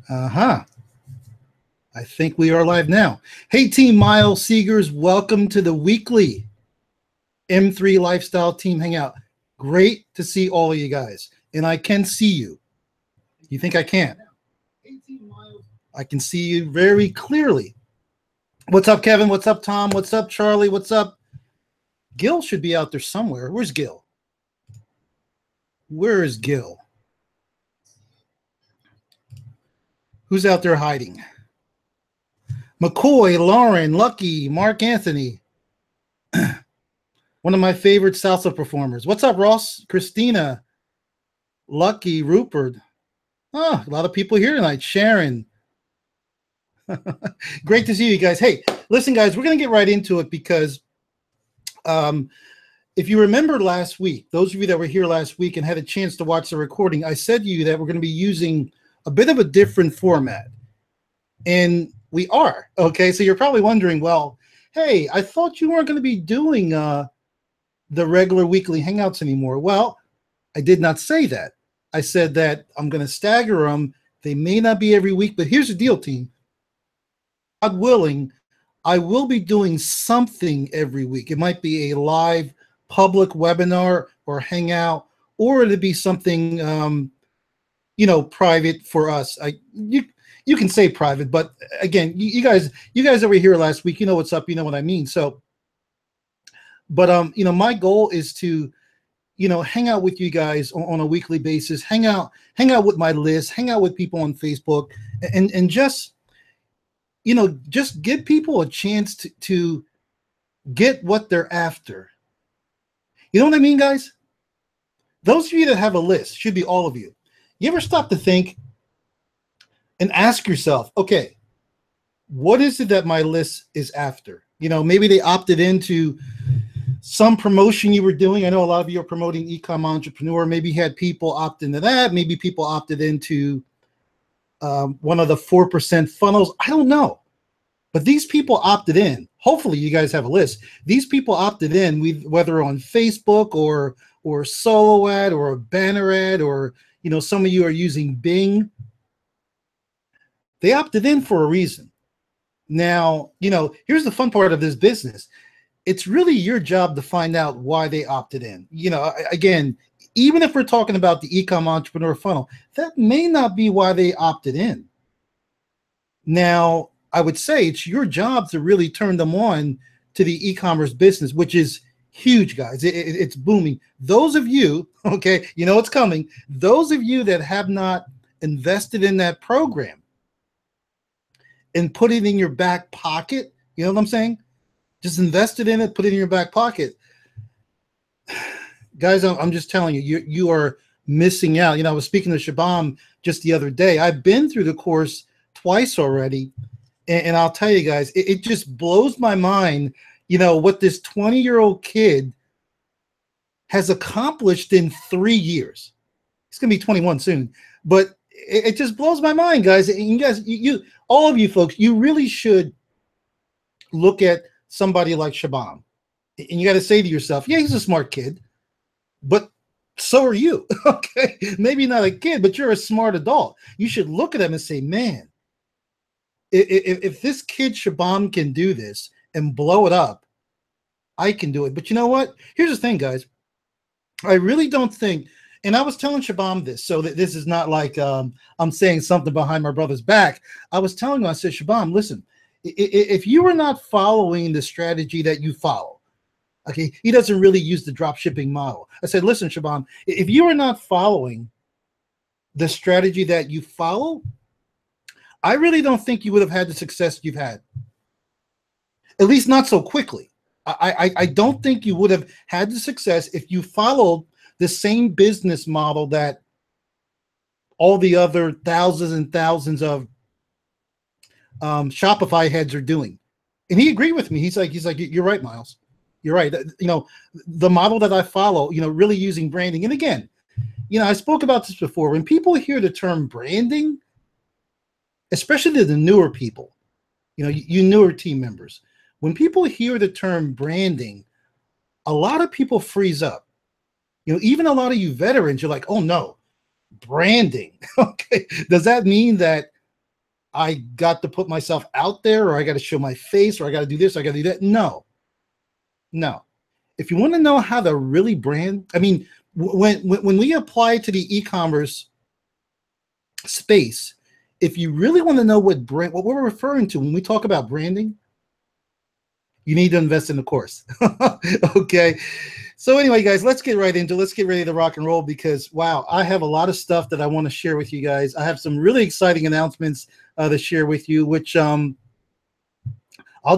Uh-huh. I think we are live now. Hey, Team Miles Seegers, welcome to the weekly M3 Lifestyle Team Hangout. Great to see all of you guys. And I can see you. You think I can't? I can see you very clearly. What's up, Kevin? What's up, Tom? What's up, Charlie? What's up? Gil should be out there somewhere. Where's Gil? Where is Gil? Who's out there hiding? McCoy, Lauren, Lucky, Mark Anthony. One of my favorite salsa performers. What's up, Ross? Christina, Lucky, Rupert. Oh, a lot of people here tonight. Sharon. Great to see you guys. Hey, listen, guys, we're going to get right into it because if you remember last week, those of you that were here last week and had a chance to watch the recording, I said to you that we're going to be using a bit of a different format. And we are. Okay, so you're probably wondering, well, hey, I thought you weren't going to be doing the regular weekly Hangouts anymore. Well, I did not say that. I said that I'm going to stagger them. They may not be every week, but here's the deal, team. God willing, I will be doing something every week. It might be a live public webinar or hangout, or it'll be something, private for us. You can say private, but again, you guys that were here last week, you know what's up, you know what I mean. So, but my goal is to, hang out with you guys on a weekly basis, hang out with my list, hang out with people on Facebook, and just, just give people a chance to get what they're after. You know what I mean, guys? Those of you that have a list, should be all of you. You ever stop to think and ask yourself, okay, what is it that my list is after? Maybe they opted into some promotion you were doing. I know a lot of you are promoting Ecom Entrepreneur. Maybe you had people opt into that. Maybe people opted into one of the 4% funnels. I don't know. But these people opted in. Hopefully you guys have a list. These people opted in, whether on Facebook or solo ad or a banner ad, or some of you are using Bing. They opted in for a reason. Now, here's the fun part of this business. It's really your job to find out why they opted in. Again, even if we're talking about the Ecom Entrepreneur funnel, that may not be why they opted in. Now, I would say it's your job to really turn them on to the e-commerce business, which is huge, guys. It's booming. Those of you, okay, it's coming. Those of you that have not invested in that program and put it in your back pocket, you know what I'm saying? Just invest it in it, put it in your back pocket. Guys, I'm just telling you, you are missing out. I was speaking to Shabam just the other day. I've been through the course twice already, and I'll tell you guys, it just blows my mind, what this 20-year-old kid has accomplished in 3 years. He's going to be 21 soon, but it just blows my mind, guys. And you guys, all of you folks, you really should look at somebody like Shabam, and you got to say to yourself, yeah, he's a smart kid, but so are you. Okay, maybe not a kid, but you're a smart adult. You should look at him and say, man, if this kid Shabam can do this and blow it up, I can do it. But you know what? Here's the thing, guys. I really don't think, and I was telling Shabam this, so that this is not like I'm saying something behind my brother's back. I was telling him, I said, Shabam, listen, if you are not following the strategy that you follow, okay, he doesn't really use the drop shipping model. I said, listen, Shabam, if you are not following the strategy that you follow, I really don't think you would have had the success you've had. At least not so quickly. I don't think you would have had the success if you followed the same business model that all the other thousands and thousands of Shopify heads are doing. And he agreed with me. He's like, you're right, Miles. You're right. The model that I follow, really using branding. And again, I spoke about this before. When people hear the term branding, especially the newer people, you newer team members, when people hear the term branding, a lot of people freeze up. Even a lot of you veterans, you're like, oh no, branding. Okay. Does that mean that I got to put myself out there, or I got to show my face, or I got to do this, or I got to do that. No, no. If you want to know how to really brand, I mean, when we apply to the e-commerce space, if you really want to know what we're referring to when we talk about branding, you need to invest in the course. Okay. So anyway, guys, let's get right into it. Let's get ready to rock and roll, because wow, I have a lot of stuff that I want to share with you guys. I have some really exciting announcements to share with you, which I'll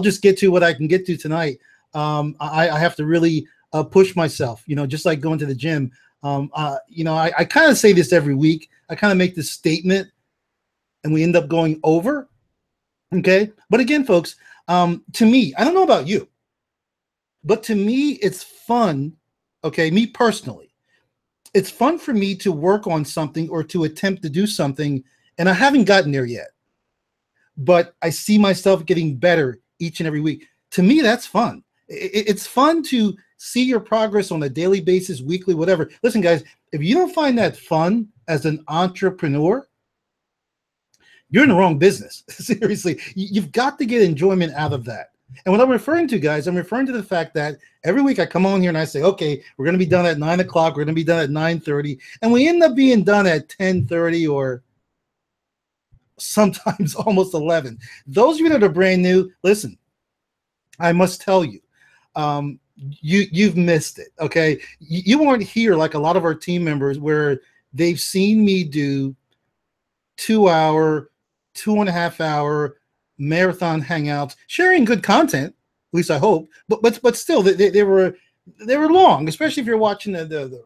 just get to what I can get to tonight. I have to really push myself, just like going to the gym. I kind of say this every week. I kind of make this statement and we end up going over. Okay. But again, folks, to me, I don't know about you, but to me, it's fun. Okay. Me personally, it's fun for me to work on something or to attempt to do something. And I haven't gotten there yet, but I see myself getting better each and every week. To me, that's fun. It's fun to see your progress on a daily basis, weekly, whatever. Listen, guys, if you don't find that fun as an entrepreneur, you're in the wrong business. Seriously, you've got to get enjoyment out of that. And what I'm referring to, guys, I'm referring to the fact that every week I come on here and I say, okay, we're going to be done at 9 o'clock. We're going to be done at 9:30. And we end up being done at 10:30 or sometimes almost 11. Those of you that are brand new, listen, I must tell you, you've missed it. Okay. You weren't here like a lot of our team members where they've seen me do 2-hour, 2.5-hour marathon hangouts, sharing good content, at least I hope, but still they were long, especially if you're watching the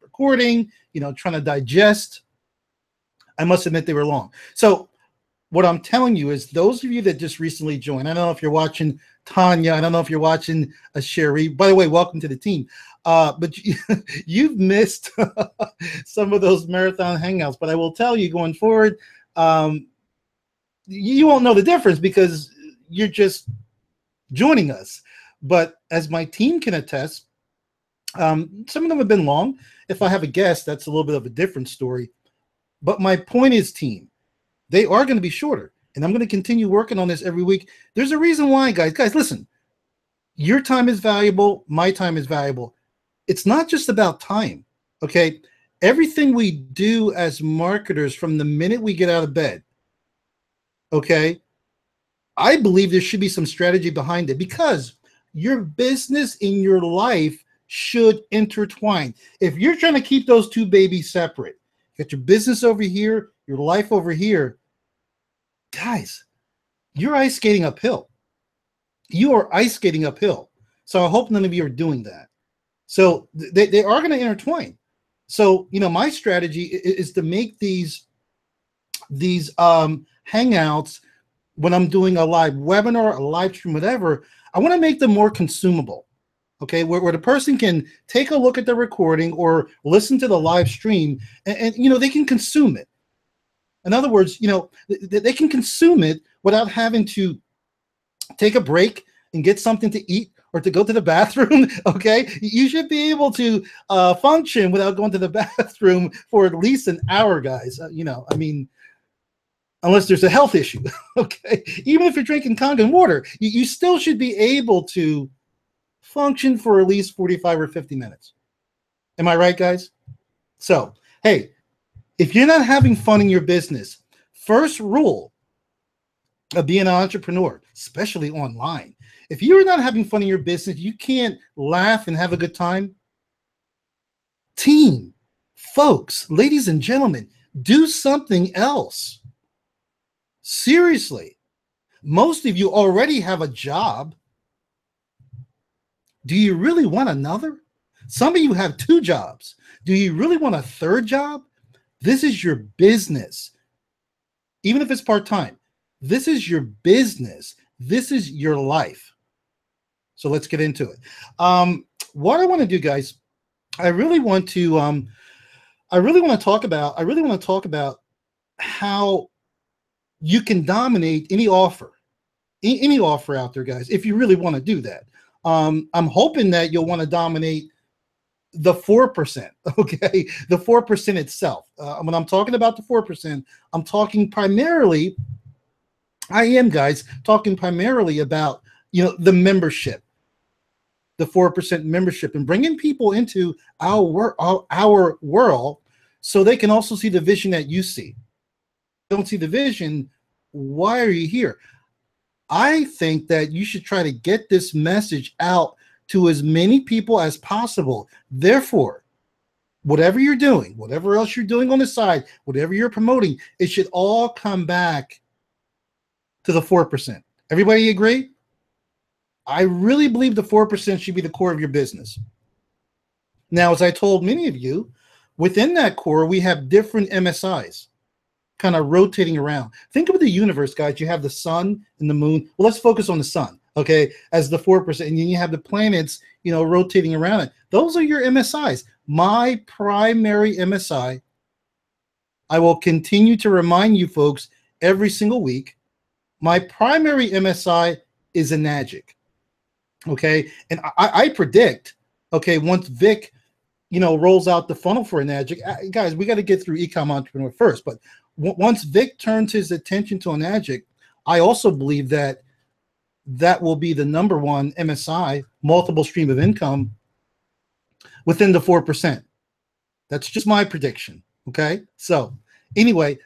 recording, trying to digest. I must admit they were long. So what I'm telling you is, those of you that just recently joined, I don't know if you're watching Tanya, I don't know if you're watching Sherry, by the way, welcome to the team. But you've missed some of those marathon hangouts, but I will tell you going forward, you won't know the difference because you're just joining us. But as my team can attest, some of them have been long. If I have a guest, that's a little bit of a different story. But my point is, team, they are going to be shorter. And I'm going to continue working on this every week. There's a reason why, guys. Guys, listen, your time is valuable. My time is valuable. It's not just about time, okay? Everything we do as marketers from the minute we get out of bed, okay, I believe there should be some strategy behind it, because your business and your life should intertwine. If you're trying to keep those two babies separate, you got your business over here, your life over here, guys, you're ice skating uphill. You are ice skating uphill. So I hope none of you are doing that. So they are going to intertwine. So, my strategy is to make these hangouts, when I'm doing a live webinar, a live stream, whatever, I want to make them more consumable. Okay, where the person can take a look at the recording or listen to the live stream and they can consume it. In other words, they can consume it without having to take a break and get something to eat or to go to the bathroom. Okay, you should be able to function without going to the bathroom for at least an hour, guys. I mean, unless there's a health issue. Okay, even if you're drinking Kangen water, you still should be able to function for at least 45 or 50 minutes. Am I right, guys? So, hey, if you're not having fun in your business, first rule of being an entrepreneur, especially online, if you're not having fun in your business, you can't laugh and have a good time. Team, folks, ladies and gentlemen, do something else. Seriously, most of you already have a job. Do you really want another? Some of you have 2 jobs. Do you really want a 3rd job? This is your business. Even if it's part-time, this is your business. This is your life. So let's get into it. What I want to do, guys, I really want to talk about how you can dominate any offer out there, guys, if you really want to do that. I'm hoping that you'll want to dominate the 4%, okay? The 4% itself. When I'm talking about the 4%, I'm talking primarily I am, guys, talking primarily about, the membership, the 4% membership, and bringing people into our world so they can also see the vision that you see. Don't see the vision, why are you here? I think that you should try to get this message out to as many people as possible. Therefore, whatever you're doing, whatever else you're doing on the side, whatever you're promoting, it should all come back to the 4%. Everybody agree? I really believe the 4% should be the core of your business. Now, as I told many of you, within that core, we have different MSIs kind of rotating around. Think of the universe, guys. You have the sun and the moon. Well, let's focus on the sun, okay, as the 4%. And then you have the planets, rotating around it. Those are your MSIs. My primary MSI, I will continue to remind you folks every single week, my primary MSI is a Enagic. Okay. And I predict, okay, once Vic, rolls out the funnel for Enagic, guys, we got to get through Ecom Entrepreneur first. But once Vic turns his attention to Enagic, I also believe that will be the number one MSI, multiple stream of income, within the 4%. That's just my prediction. Okay. So anyway,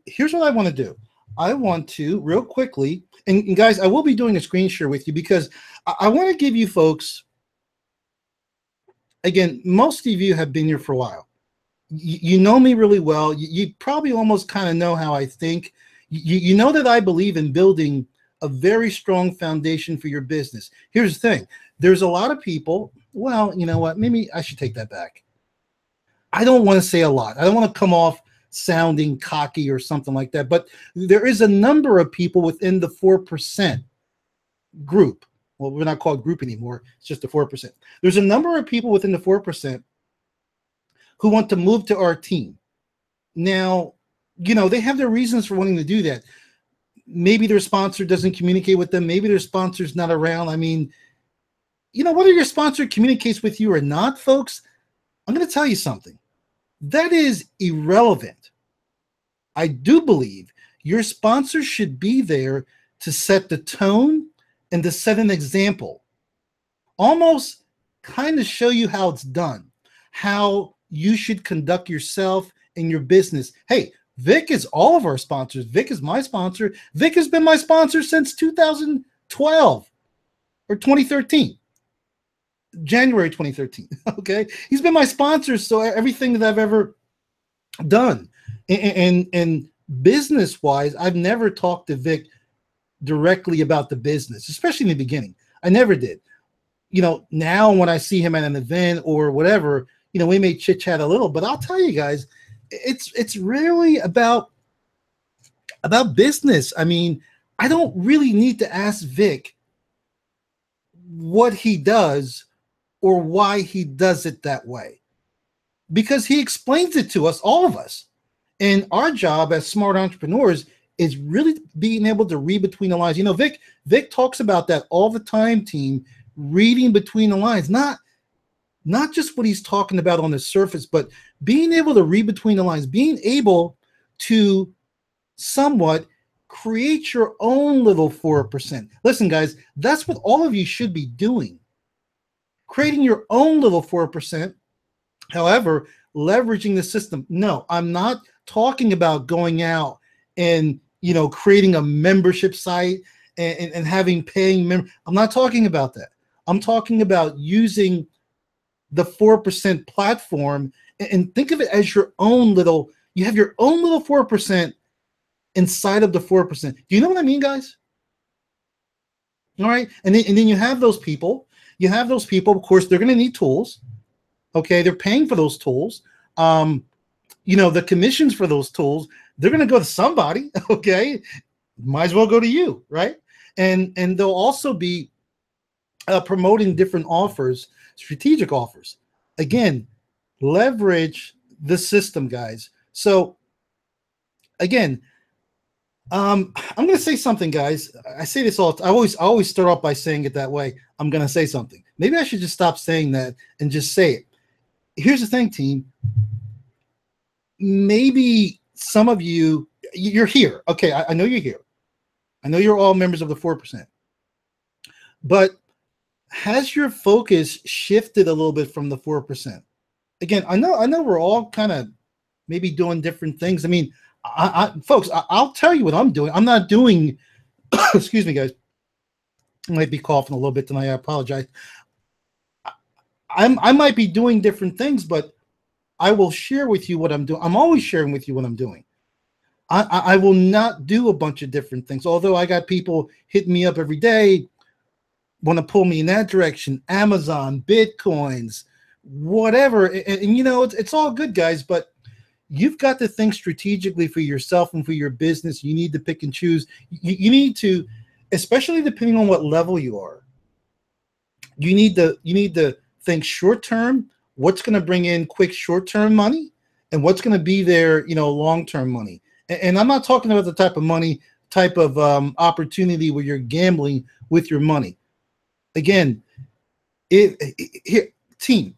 here's what I want to do. I want to real quickly, and guys, I will be doing a screen share with you because I want to give you folks, again, most of you have been here for a while. You know me really well. You probably almost kind of know how I think. You know that I believe in building a very strong foundation for your business. Here's the thing. There's a lot of people, well, you know what? Maybe I should take that back. I don't want to say a lot. I don't want to come off sounding cocky or something like that. But there is a number of people within the 4% group. Well, we're not called group anymore. It's just the 4%. There's a number of people within the 4% who want to move to our team. Now, they have their reasons for wanting to do that. Maybe their sponsor doesn't communicate with them. Maybe their sponsor's not around. I mean, whether your sponsor communicates with you or not, folks, I'm going to tell you something. That is irrelevant. I do believe your sponsor should be there to set the tone and to set an example. Almost kind of show you how it's done, how you should conduct yourself and your business. Hey, Vic is all of our sponsors. Vic is my sponsor. Vic has been my sponsor since 2012 or 2013. January 2013. Okay. He's been my sponsor. So everything that I've ever done and business wise, I've never talked to Vic directly about the business, especially in the beginning. I never did. Now when I see him at an event or whatever, we may chit chat a little, but I'll tell you guys, it's really about business. I mean, I don't really need to ask Vic what he does or why he does it that way, because he explains it to us, all of us. And our job as smart entrepreneurs is really being able to read between the lines. Vic talks about that all the time, team, reading between the lines, not just what he's talking about on the surface, but being able to read between the lines, being able to somewhat create your own little 4%. Listen, guys, that's what all of you should be doing. Creating your own little 4%. However, leveraging the system. No, I'm not talking about going out and, creating a membership site and having paying members. I'm not talking about that. I'm talking about using the 4% platform and think of it as your own little, you have your own little 4% inside of the 4%. Do you know what I mean, guys? All right. And then you have those people. Of course, they're going to need tools. Okay. They're paying for those tools. The commissions for those tools, they're going to go to somebody. Okay. Might as well go to you. Right. And they'll also be promoting different offers, strategic offers. Again, leverage the system, guys. So again, I'm going to say something, guys. I say this all. I always start off by saying it that way. I'm going to say something. Maybe I should just stop saying that and just say it. Here's the thing, team. Maybe some of you're here. Okay, I know you're here. I know you're all members of the 4%. But has your focus shifted a little bit from the 4%? Again, I know we're all kind of maybe doing different things. I mean, folks, I'll tell you what I'm doing. I'm not doing, excuse me, guys. I might be coughing a little bit tonight. I apologize. I might be doing different things, but I will share with you what I'm doing. I'm always sharing with you what I'm doing. I will not do a bunch of different things. Although I got people hitting me up every day, want to pull me in that direction. Amazon, Bitcoins, whatever. And you know, it's all good, guys, but you've got to think strategically for yourself and for your business. You need to pick and choose. You need to, especially depending on what level you are, you need to think short term, what's going to bring in quick short term money, and what's going to be there, long term money. And I'm not talking about the type of money, type of opportunity where you're gambling with your money. Again, team,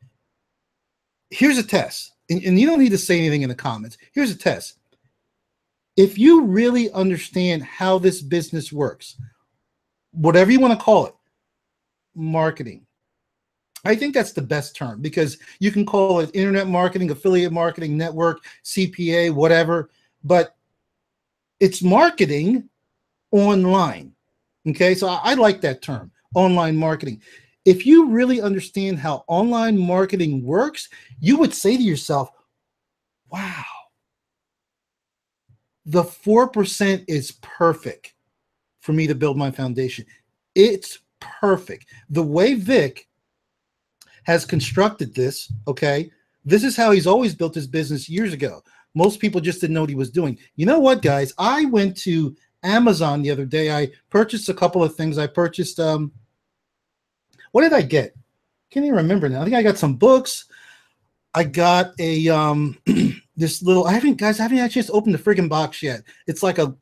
here's a test. And you don't need to say anything in the comments. Here's a test. If you really understand how this business works, whatever you want to call it, marketing, I think that's the best term, because you can call it internet marketing, affiliate marketing, network, CPA, whatever, but it's marketing online. Okay, so I like that term, online marketing. If you really understand how online marketing works, you would say to yourself, wow, the 4% is perfect for me to build my foundation. It's perfect. The way Vic has constructed this, okay, this is how he's always built his business years ago. Most people just didn't know what he was doing. You know what, guys? I went to Amazon the other day. I purchased a couple of things. I purchased, what did I get? Can't even remember now. I think I got some books. I got a, this little, I haven't had a chance to open the friggin' box yet. It's like a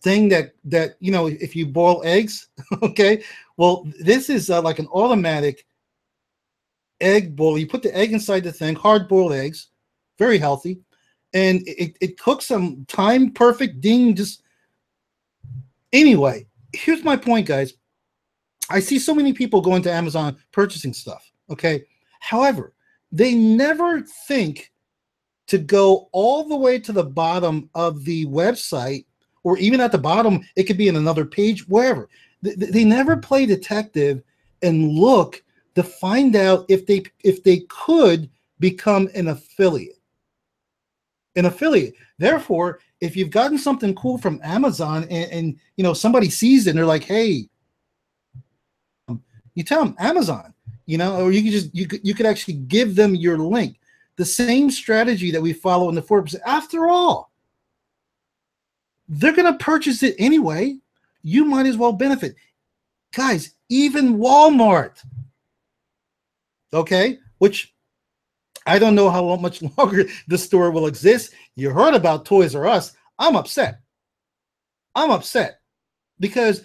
thing that, if you boil eggs, okay? Well, this is like an automatic egg boil. You put the egg inside the thing, hard-boiled eggs, very healthy. And it cooks them time perfect, ding, just anyway. Here's my point, guys. I see so many people going to Amazon purchasing stuff, okay? However, they never think to go all the way to the bottom of the website, or even at the bottom, it could be in another page, wherever. They never play detective and look to find out if they could become an affiliate. Therefore, if you've gotten something cool from Amazon and somebody sees it and they're like, hey, you tell them Amazon, or you could actually give them your link. The same strategy that we follow in the 4%. After all, they're going to purchase it anyway. You might as well benefit. Guys, even Walmart, okay, which I don't know how much longer the store will exist. You heard about Toys R Us. I'm upset. Because,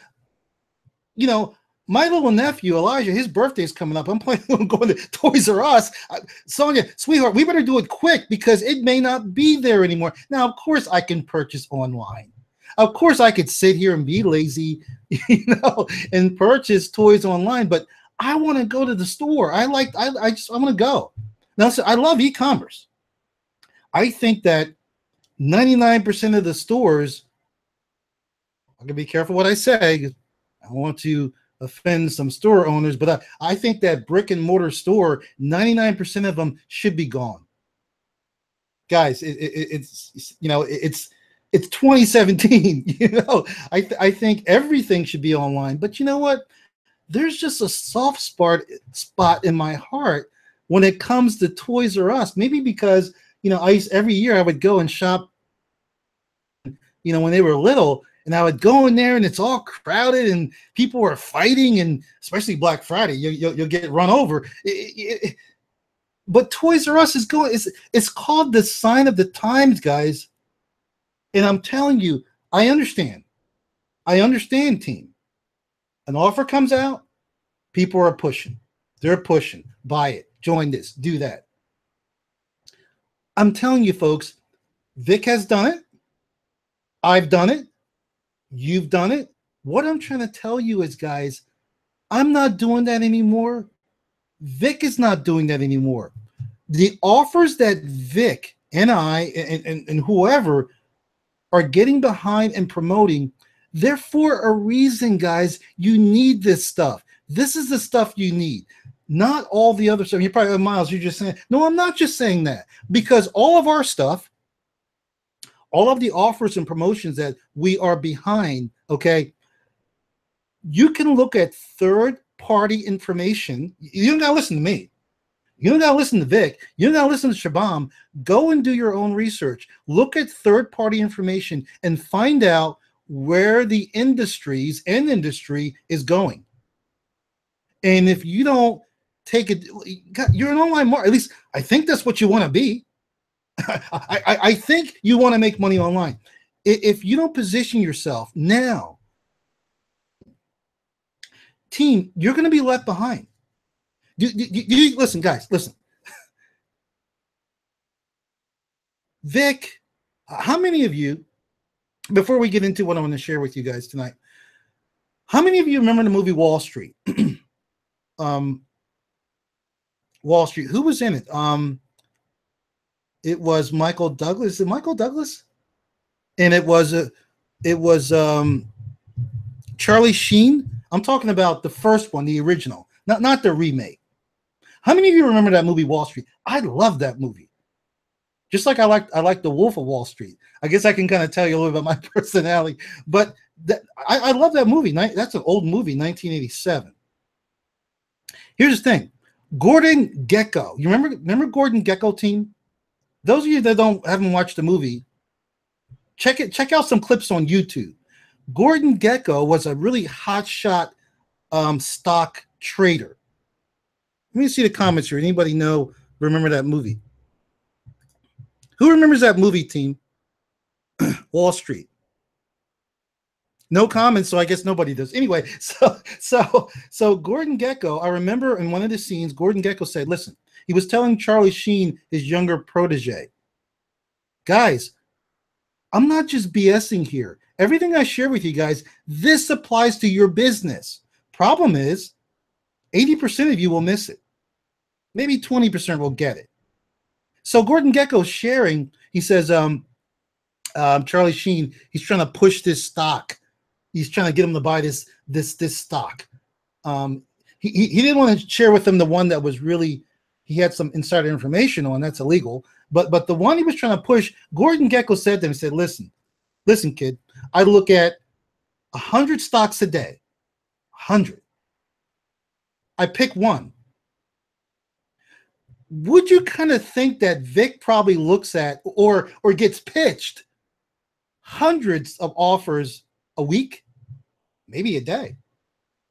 my little nephew, Elijah, his birthday's coming up. I'm planning on going to Toys R Us. Sonia, sweetheart, we better do it quick because it may not be there anymore. Now, of course, I can purchase online. Of course, I could sit here and be lazy, and purchase toys online, but I want to go to the store. I want to go. Now, so I love e-commerce. I think that 99% of the stores, I'm gonna be careful what I say. I want to offend some store owners, but I think that brick and mortar store, 99% of them should be gone. Guys, it's 2017. I think everything should be online. But you know what? There's just a soft spot in my heart when it comes to Toys R Us. Maybe because every year I would go and shop. When they were little, and I would go in there and it's all crowded and people were fighting, and especially Black Friday, you'll get run over. But Toys R Us is going. It's called the sign of the times, guys. And I'm telling you, I understand. Team. An offer comes out, people are pushing. They're pushing. Buy it. Join this. Do that. I'm telling you, folks, Vic has done it. I've done it. You've done it. What I'm trying to tell you is, guys, I'm not doing that anymore. Vic is not doing that anymore. The offers that Vic and I and whoever are getting behind and promoting, they're for a reason, guys. You need this stuff. This is the stuff you need, not all the other stuff. You're probably, Miles, you're just saying, no, I'm not just saying that, because all of our stuff, all of the offers and promotions that we are behind, okay, you can look at third party information. You don't got to listen to me. You don't got to listen to Vic. You don't got to listen to Shabam. Go and do your own research. Look at third party information and find out where the industry is going. And if you don't take it, you're an online marketer. At least I think that's what you want to be. I think you want to make money online. If you don't position yourself now, team, you're going to be left behind. Listen, guys, listen. Vic, how many of you, before we get into what I want to share with you guys tonight, how many of you remember the movie Wall Street? Wall Street. Who was in it? It was Michael Douglas. Is it Michael Douglas? And it was Charlie Sheen. I'm talking about the first one, the original, not the remake. How many of you remember that movie Wall Street? I love that movie. Just like I like The Wolf of Wall Street. I guess I can kind of tell you a little bit about my personality, but I love that movie. That's an old movie, 1987. Here's the thing, Gordon Gekko. You remember Gordon Gekko, team? Those of you that haven't watched the movie, check out some clips on YouTube. Gordon Gekko was a really hotshot stock trader. Let me see the comments here. Anybody remember that movie? Who remembers that movie, team? Wall Street. No comments, so I guess nobody does. Anyway, so Gordon Gekko, I remember in one of the scenes, Gordon Gekko said, listen, he was telling Charlie Sheen, his younger protege, guys, I'm not just BSing here. Everything I share with you guys, this applies to your business. Problem is, 80% of you will miss it. Maybe 20% will get it. So Gordon Gekko's sharing, he says, Charlie Sheen, he's trying to push this stock. He's trying to get him to buy this stock. He didn't want to share with him the one that was really, he had some insider information on. That's illegal. But the one he was trying to push, Gordon Gekko said to him, he said, listen, kid, I look at 100 stocks a day. 100. I pick one. Would you kind of think that Vic probably looks at or gets pitched hundreds of offers a week, maybe a day?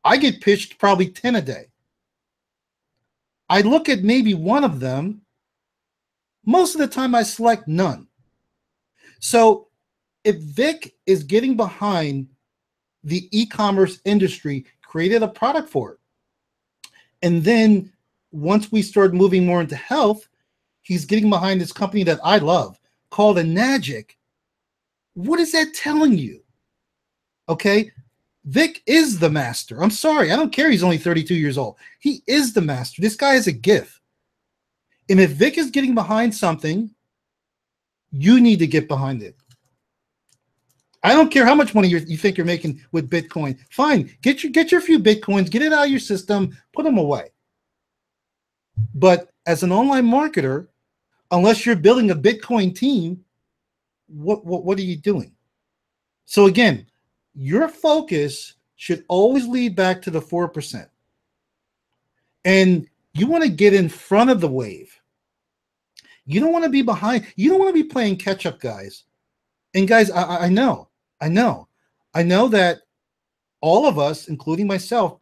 I get pitched probably 10 a day. I look at maybe one of them. Most of the time I select none. So if Vic is getting behind the e-commerce industry, created a product for it, and then once we start moving more into health, he's getting behind this company that I love called Enagic. What is that telling you? Okay, Vic is the master. I'm sorry, I don't care. He's only 32 years old. He is the master. This guy is a gift. And if Vic is getting behind something, you need to get behind it. I don't care how much money you think you're making with Bitcoin. Fine, get your few Bitcoins, get it out of your system, put them away. But as an online marketer, unless you're building a Bitcoin team, what are you doing? So again, your focus should always lead back to the 4%. And you want to get in front of the wave. You don't want to be behind. You don't want to be playing catch up, guys. And guys, I know that all of us, including myself,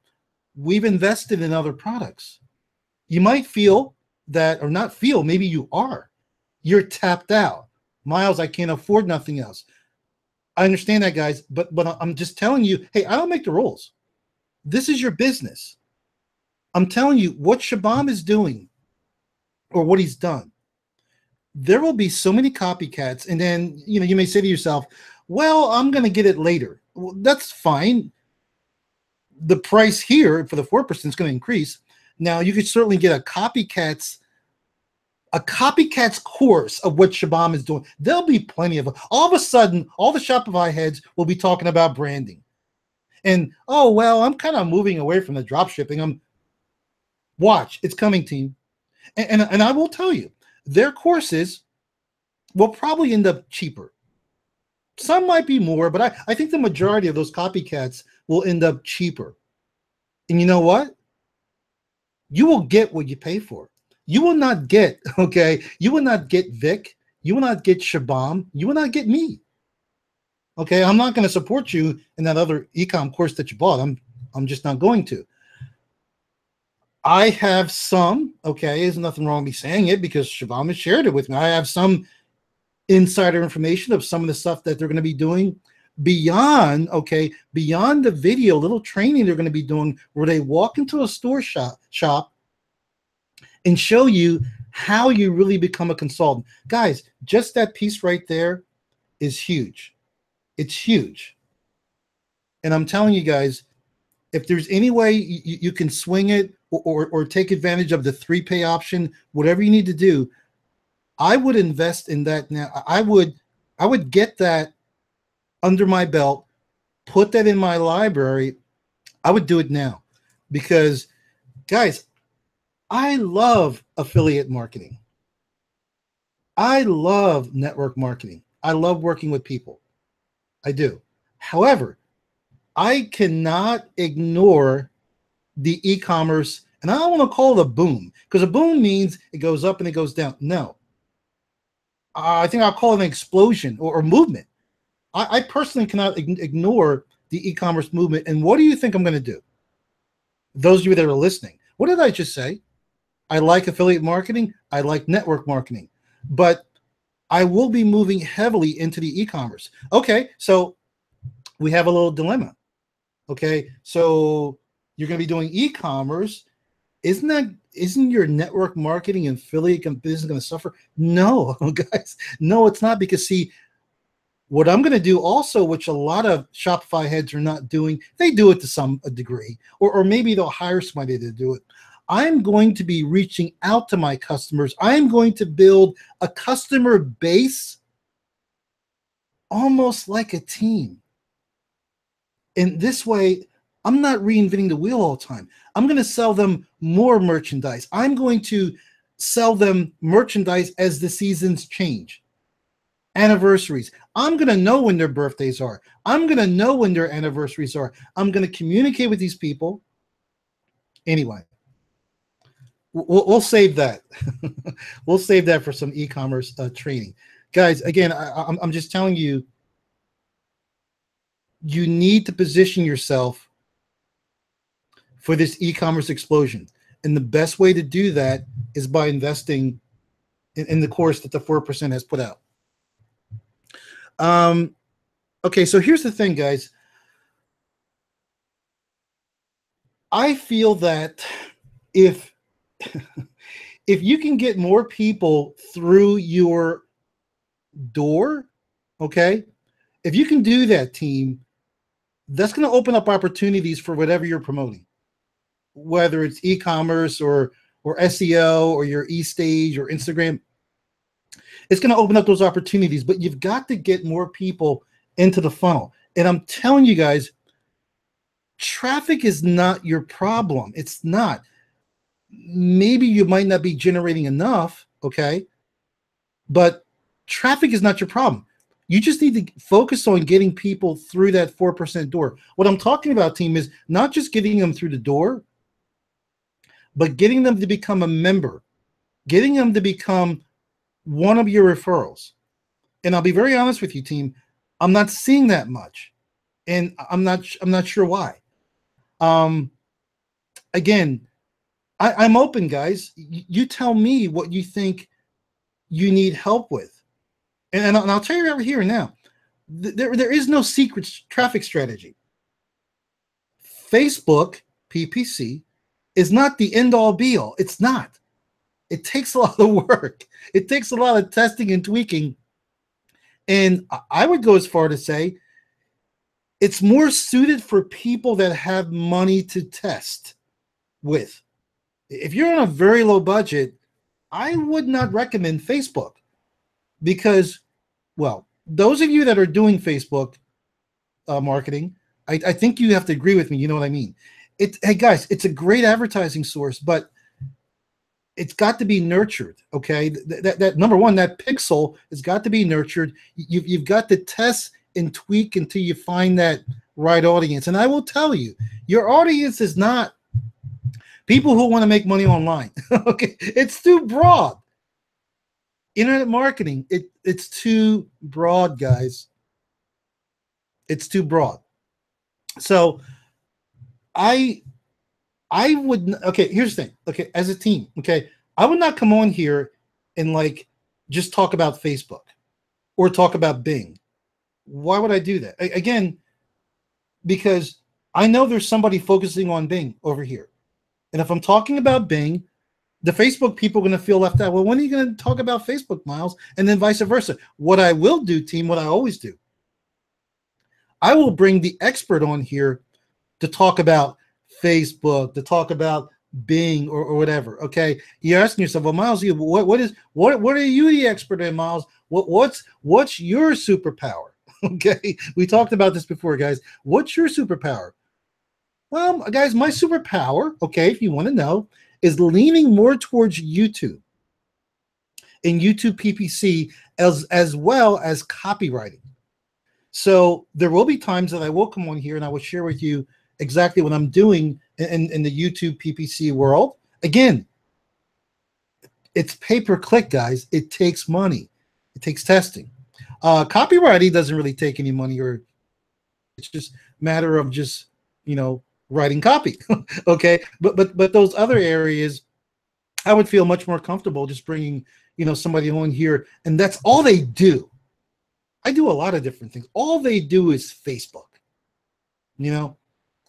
we've invested in other products. You might feel that, or not feel, maybe you are. You're tapped out. Miles, I can't afford nothing else. I understand that, guys, but I'm just telling you, hey, I don't make the rules. This is your business. I'm telling you what Shabam is doing or what he's done. There will be so many copycats, and then you may say to yourself, well, I'm going to get it later. Well, that's fine. the price here for the 4% is going to increase. Now you could certainly get a copycat's course of what Shabam is doing. There'll be plenty of them. All of a sudden, all the Shopify heads will be talking about branding. And, oh, well, I'm kind of moving away from the drop shipping. Watch, it's coming, team. And I will tell you, their courses will probably end up cheaper. Some might be more, but I think the majority of those copycats will end up cheaper. And you know what? You will get what you pay for. You will not get, okay, you will not get Vic. You will not get Shabam. You will not get me. Okay, I'm not going to support you in that other ecom course that you bought. I'm just not going to. I have some, okay, there's nothing wrong with me saying it because Shabam has shared it with me. I have some insider information of some of the stuff that they're going to be doing beyond, okay, beyond the video, little training they're going to be doing where they walk into a store shop and show you how you really become a consultant. Guys, just that piece right there is huge. It's huge. And I'm telling you guys, if there's any way you can swing it or take advantage of the 3-pay option, whatever you need to do, I would invest in that now. I would get that under my belt, put that in my library. I would do it now because, guys, I love affiliate marketing. I love network marketing. I love working with people. I do. However, I cannot ignore the e-commerce, and I don't want to call it a boom because a boom means it goes up and it goes down. No. I think I'll call it an explosion or movement. I personally cannot ignore the e-commerce movement. And what do you think I'm going to do? Those of you that are listening, what did I just say? I like affiliate marketing. I like network marketing. But I will be moving heavily into the e-commerce. Okay, so we have a little dilemma. Okay, so you're going to be doing e-commerce. Isn't your network marketing and affiliate business going to suffer? No, guys, no, it's not. Because see, what I'm going to do also, which a lot of Shopify heads are not doing, they do it to some degree, or maybe they'll hire somebody to do it. I'm going to be reaching out to my customers. I'm going to build a customer base almost like a team. In this way, I'm not reinventing the wheel all the time. I'm going to sell them more merchandise. I'm going to sell them merchandise as the seasons change. Anniversaries. I'm going to know when their birthdays are. I'm going to know when their anniversaries are. I'm going to communicate with these people. Anyway, we'll save that. We'll save that for some e-commerce training. Guys, again, I'm just telling you, you need to position yourself for this e-commerce explosion. And the best way to do that is by investing in the course that the 4% has put out. Okay, so here's the thing, guys. I feel that if you can get more people through your door, okay, if you can do that, team, that's going to open up opportunities for whatever you're promoting, whether it's e-commerce or SEO or your eStage or Instagram. It's going to open up those opportunities, but you've got to get more people into the funnel. And I'm telling you guys, traffic is not your problem. It's not. Maybe you might not be generating enough, okay? But traffic is not your problem. You just need to focus on getting people through that 4% door. What I'm talking about, team, is not just getting them through the door, but getting them to become a member, getting them to become one of your referrals. And I'll be very honest with you, team, I'm not seeing that much. And I'm not sure why. Again, I'm open, guys. You tell me what you think you need help with. And I'll tell you right here and now, there is no secret traffic strategy. Facebook, PPC, is not the end-all be-all. It's not. It takes a lot of work. It takes a lot of testing and tweaking. And I would go as far to say, It's more suited for people that have money to test with. If you're on a very low budget, I would not recommend Facebook because, well, those of you that are doing Facebook marketing, I think you have to agree with me. You know what I mean? Hey guys, it's a great advertising source, but it's got to be nurtured. Okay, that number one, that pixel has got to be nurtured. You've got to test and tweak until you find that right audience. And I will tell you, your audience is not people who want to make money online. Okay, it's too broad. Internet marketing, it's too broad, guys. It's too broad. So I would, okay, here's the thing. Okay, as a team, okay, I would not come on here and like just talk about Facebook or talk about Bing. Why would I do that? Again, because I know there's somebody focusing on Bing over here. And if I'm talking about Bing, the Facebook people are going to feel left out. Well, when are you going to talk about Facebook, Miles? And then vice versa. What I will do, team, what I always do, I will bring the expert on here to talk about Facebook, to talk about Bing or whatever. Okay, you're asking yourself, well, Miles, what are you the expert in, Miles? What's your superpower? Okay, we talked about this before, guys. What's your superpower? Well, guys, my superpower, okay, if you want to know, is leaning more towards YouTube and YouTube PPC as well as copywriting. So there will be times that I will come on here and I will share with you exactly what I'm doing in the YouTube PPC world. Again, it's pay-per-click, guys. It takes money. It takes testing. Copywriting doesn't really take any money, or it's just a matter of just, writing copy. Okay, but those other areas, I would feel much more comfortable just bringing, somebody on here, and that's all they do. I do a lot of different things. All they do is Facebook.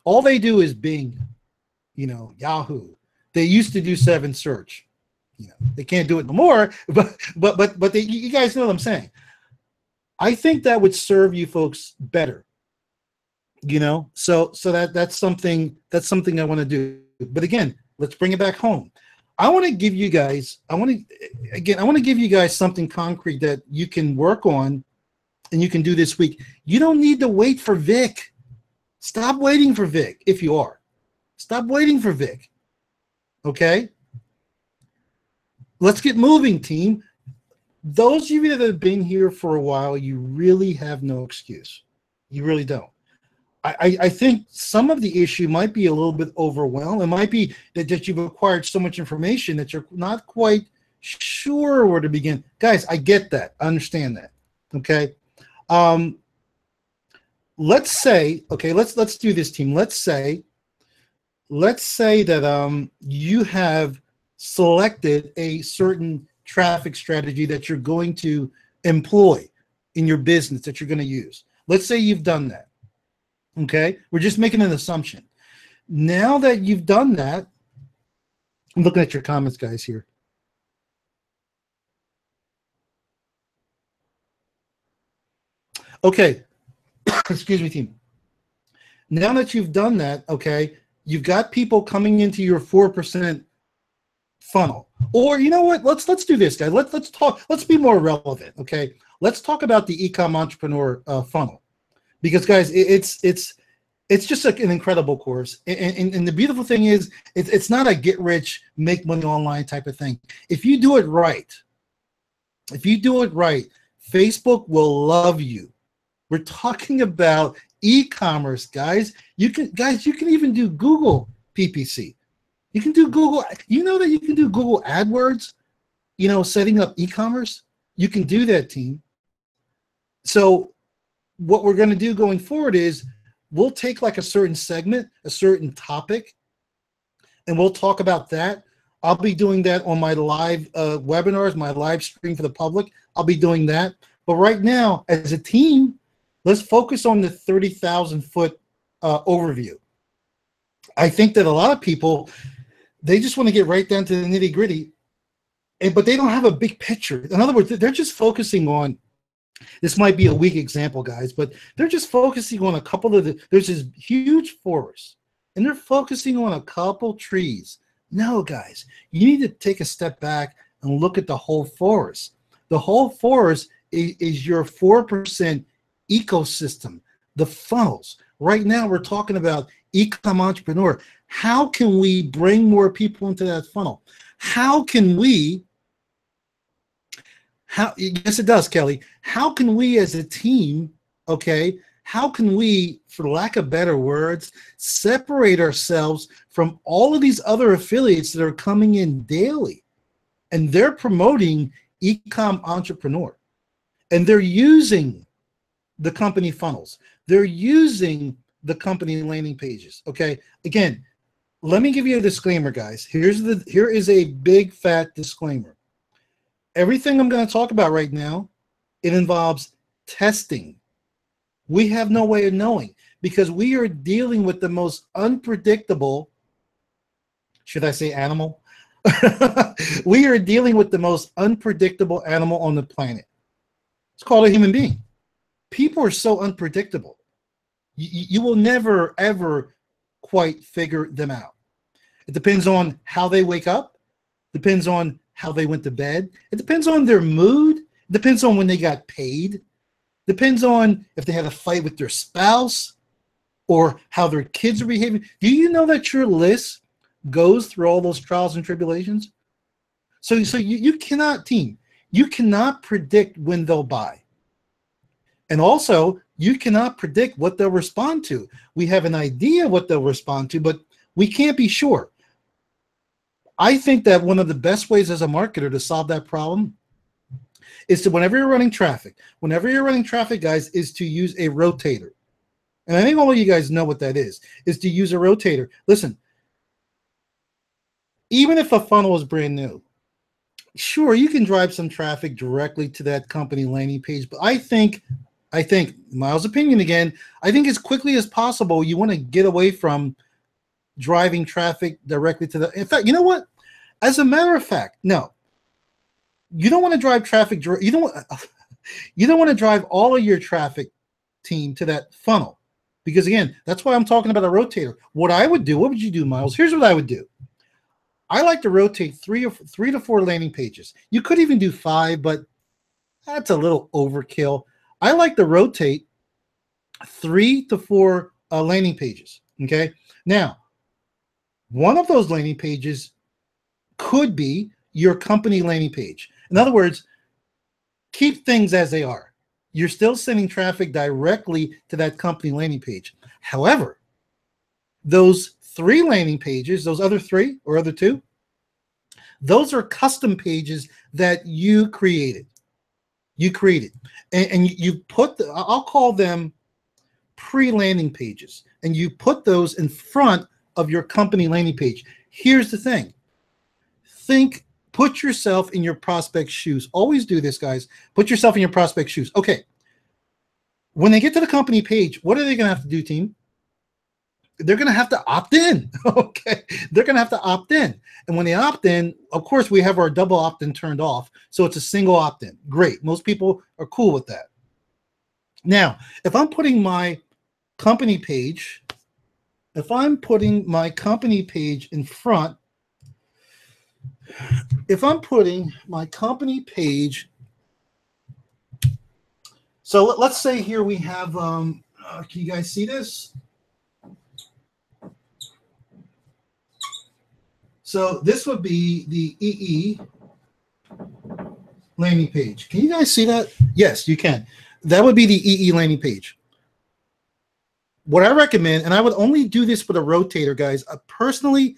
All they do is Bing, Yahoo. They used to do 7 search. They can't do it no more, but you guys know what I'm saying. I think that would serve you folks better. So that's something I want to do. But again, let's bring it back home. I want to give you guys something concrete that you can work on and you can do this week. You don't need to wait for Vic. Stop waiting for Vic if you are. Stop waiting for Vic. Okay? Let's get moving, team. Those of you that have been here for a while, you really have no excuse. You really don't. I think some of the issue might be a little bit overwhelmed. It might be that you've acquired so much information that you're not quite sure where to begin. Guys, I get that. I understand that. Okay? Let's say, okay, let's do this, team. Let's say that you have selected a certain traffic strategy that you're going to employ in your business, that you're going to use. Let's say you've done that. Okay, we're just making an assumption. Now that you've done that, I'm looking at your comments, guys, here. Okay, excuse me, team. Now that you've done that, okay, you've got people coming into your 4% funnel. Or you know what? Let's do this, guys. Let's talk. Let's be more relevant. Okay, let's talk about the e-com entrepreneur funnel, because guys, it's just an incredible course. And the beautiful thing is, it's not a get rich, make money online type of thing. If you do it right, Facebook will love you. We're talking about e-commerce, guys. You can even do Google PPC. You can do Google. You know that you can do Google AdWords, setting up e-commerce. You can do that, team. So what we're going to do going forward is we'll take like a certain segment, a certain topic, and we'll talk about that. I'll be doing that on my live webinars, my live stream for the public. I'll be doing that. But right now, as a team, let's focus on the 30,000-foot overview. I think that a lot of people, they just want to get right down to the nitty-gritty, but they don't have a big picture. In other words, they're just focusing on This might be a weak example, guys, but they're just focusing on a couple of there's this huge forest, and they're focusing on a couple trees. No, guys, you need to take a step back and look at the whole forest. The whole forest is your 4% ecosystem, the funnels. Right now, we're talking about e-com entrepreneur. How can we bring more people into that funnel? How can we yes, it does, Kelly. How can we as a team, okay, how can we, for lack of better words, separate ourselves from all of these other affiliates that are coming in daily? And they're promoting e-com entrepreneur. And they're using the company funnels. They're using the company landing pages, okay? Again, let me give you a disclaimer, guys. Here is a big fat disclaimer. Everything I'm going to talk about right now, it involves testing. We have no way of knowing because we are dealing with the most unpredictable, should I say animal? We are dealing with the most unpredictable animal on the planet. It's called a human being. People are so unpredictable. You will never, ever quite figure them out. It depends on how they wake up. Depends on how they went to bed. It depends on their mood. It depends on when they got paid. Depends on if they had a fight with their spouse or how their kids are behaving. Do you know that your list goes through all those trials and tribulations? So you cannot, team, you cannot predict when they'll buy. And also, you cannot predict what they'll respond to. We have an idea what they'll respond to, but we can't be sure. I think that one of the best ways as a marketer to solve that problem is to, whenever you're running traffic, guys, is to use a rotator. And I think all of you guys know what that is to use a rotator. Listen, even if a funnel is brand new, sure, you can drive some traffic directly to that company landing page, but I think, Miles' opinion again, I think as quickly as possible, you want to get away from driving traffic directly to the, in fact, you know what? As a matter of fact, no, you don't want to drive traffic. You don't want to drive all of your traffic, team, to that funnel, because again, that's why I'm talking about a rotator. What I would do, what would you do, Miles? Here's what I would do. I like to rotate three to four landing pages. You could even do 5, but that's a little overkill. I like to rotate 3 to 4 landing pages. Okay. Now, one of those landing pages could be your company landing page. In other words, keep things as they are. You're still sending traffic directly to that company landing page. However, those 3 landing pages, those other 3 or other 2, those are custom pages that you created. And you put I'll call them pre-landing pages, and you put those in front of your company landing page. Here's the thing. Put yourself in your prospect's shoes. Always do this, guys. Put yourself in your prospect's shoes. Okay. When they get to the company page, what are they going to have to do, team? They're going to have to opt in. Okay. They're going to have to opt in. And when they opt in, of course, we have our double opt-in turned off. So it's a single opt-in. Great. Most people are cool with that. Now, if I'm putting my company page, in front, if I'm putting my company page, so let's say here we have, can you guys see this? So this would be the EE landing page. Can you guys see that? Yes, you can. That would be the EE landing page. What I recommend, and I would only do this with a rotator, guys. Personally,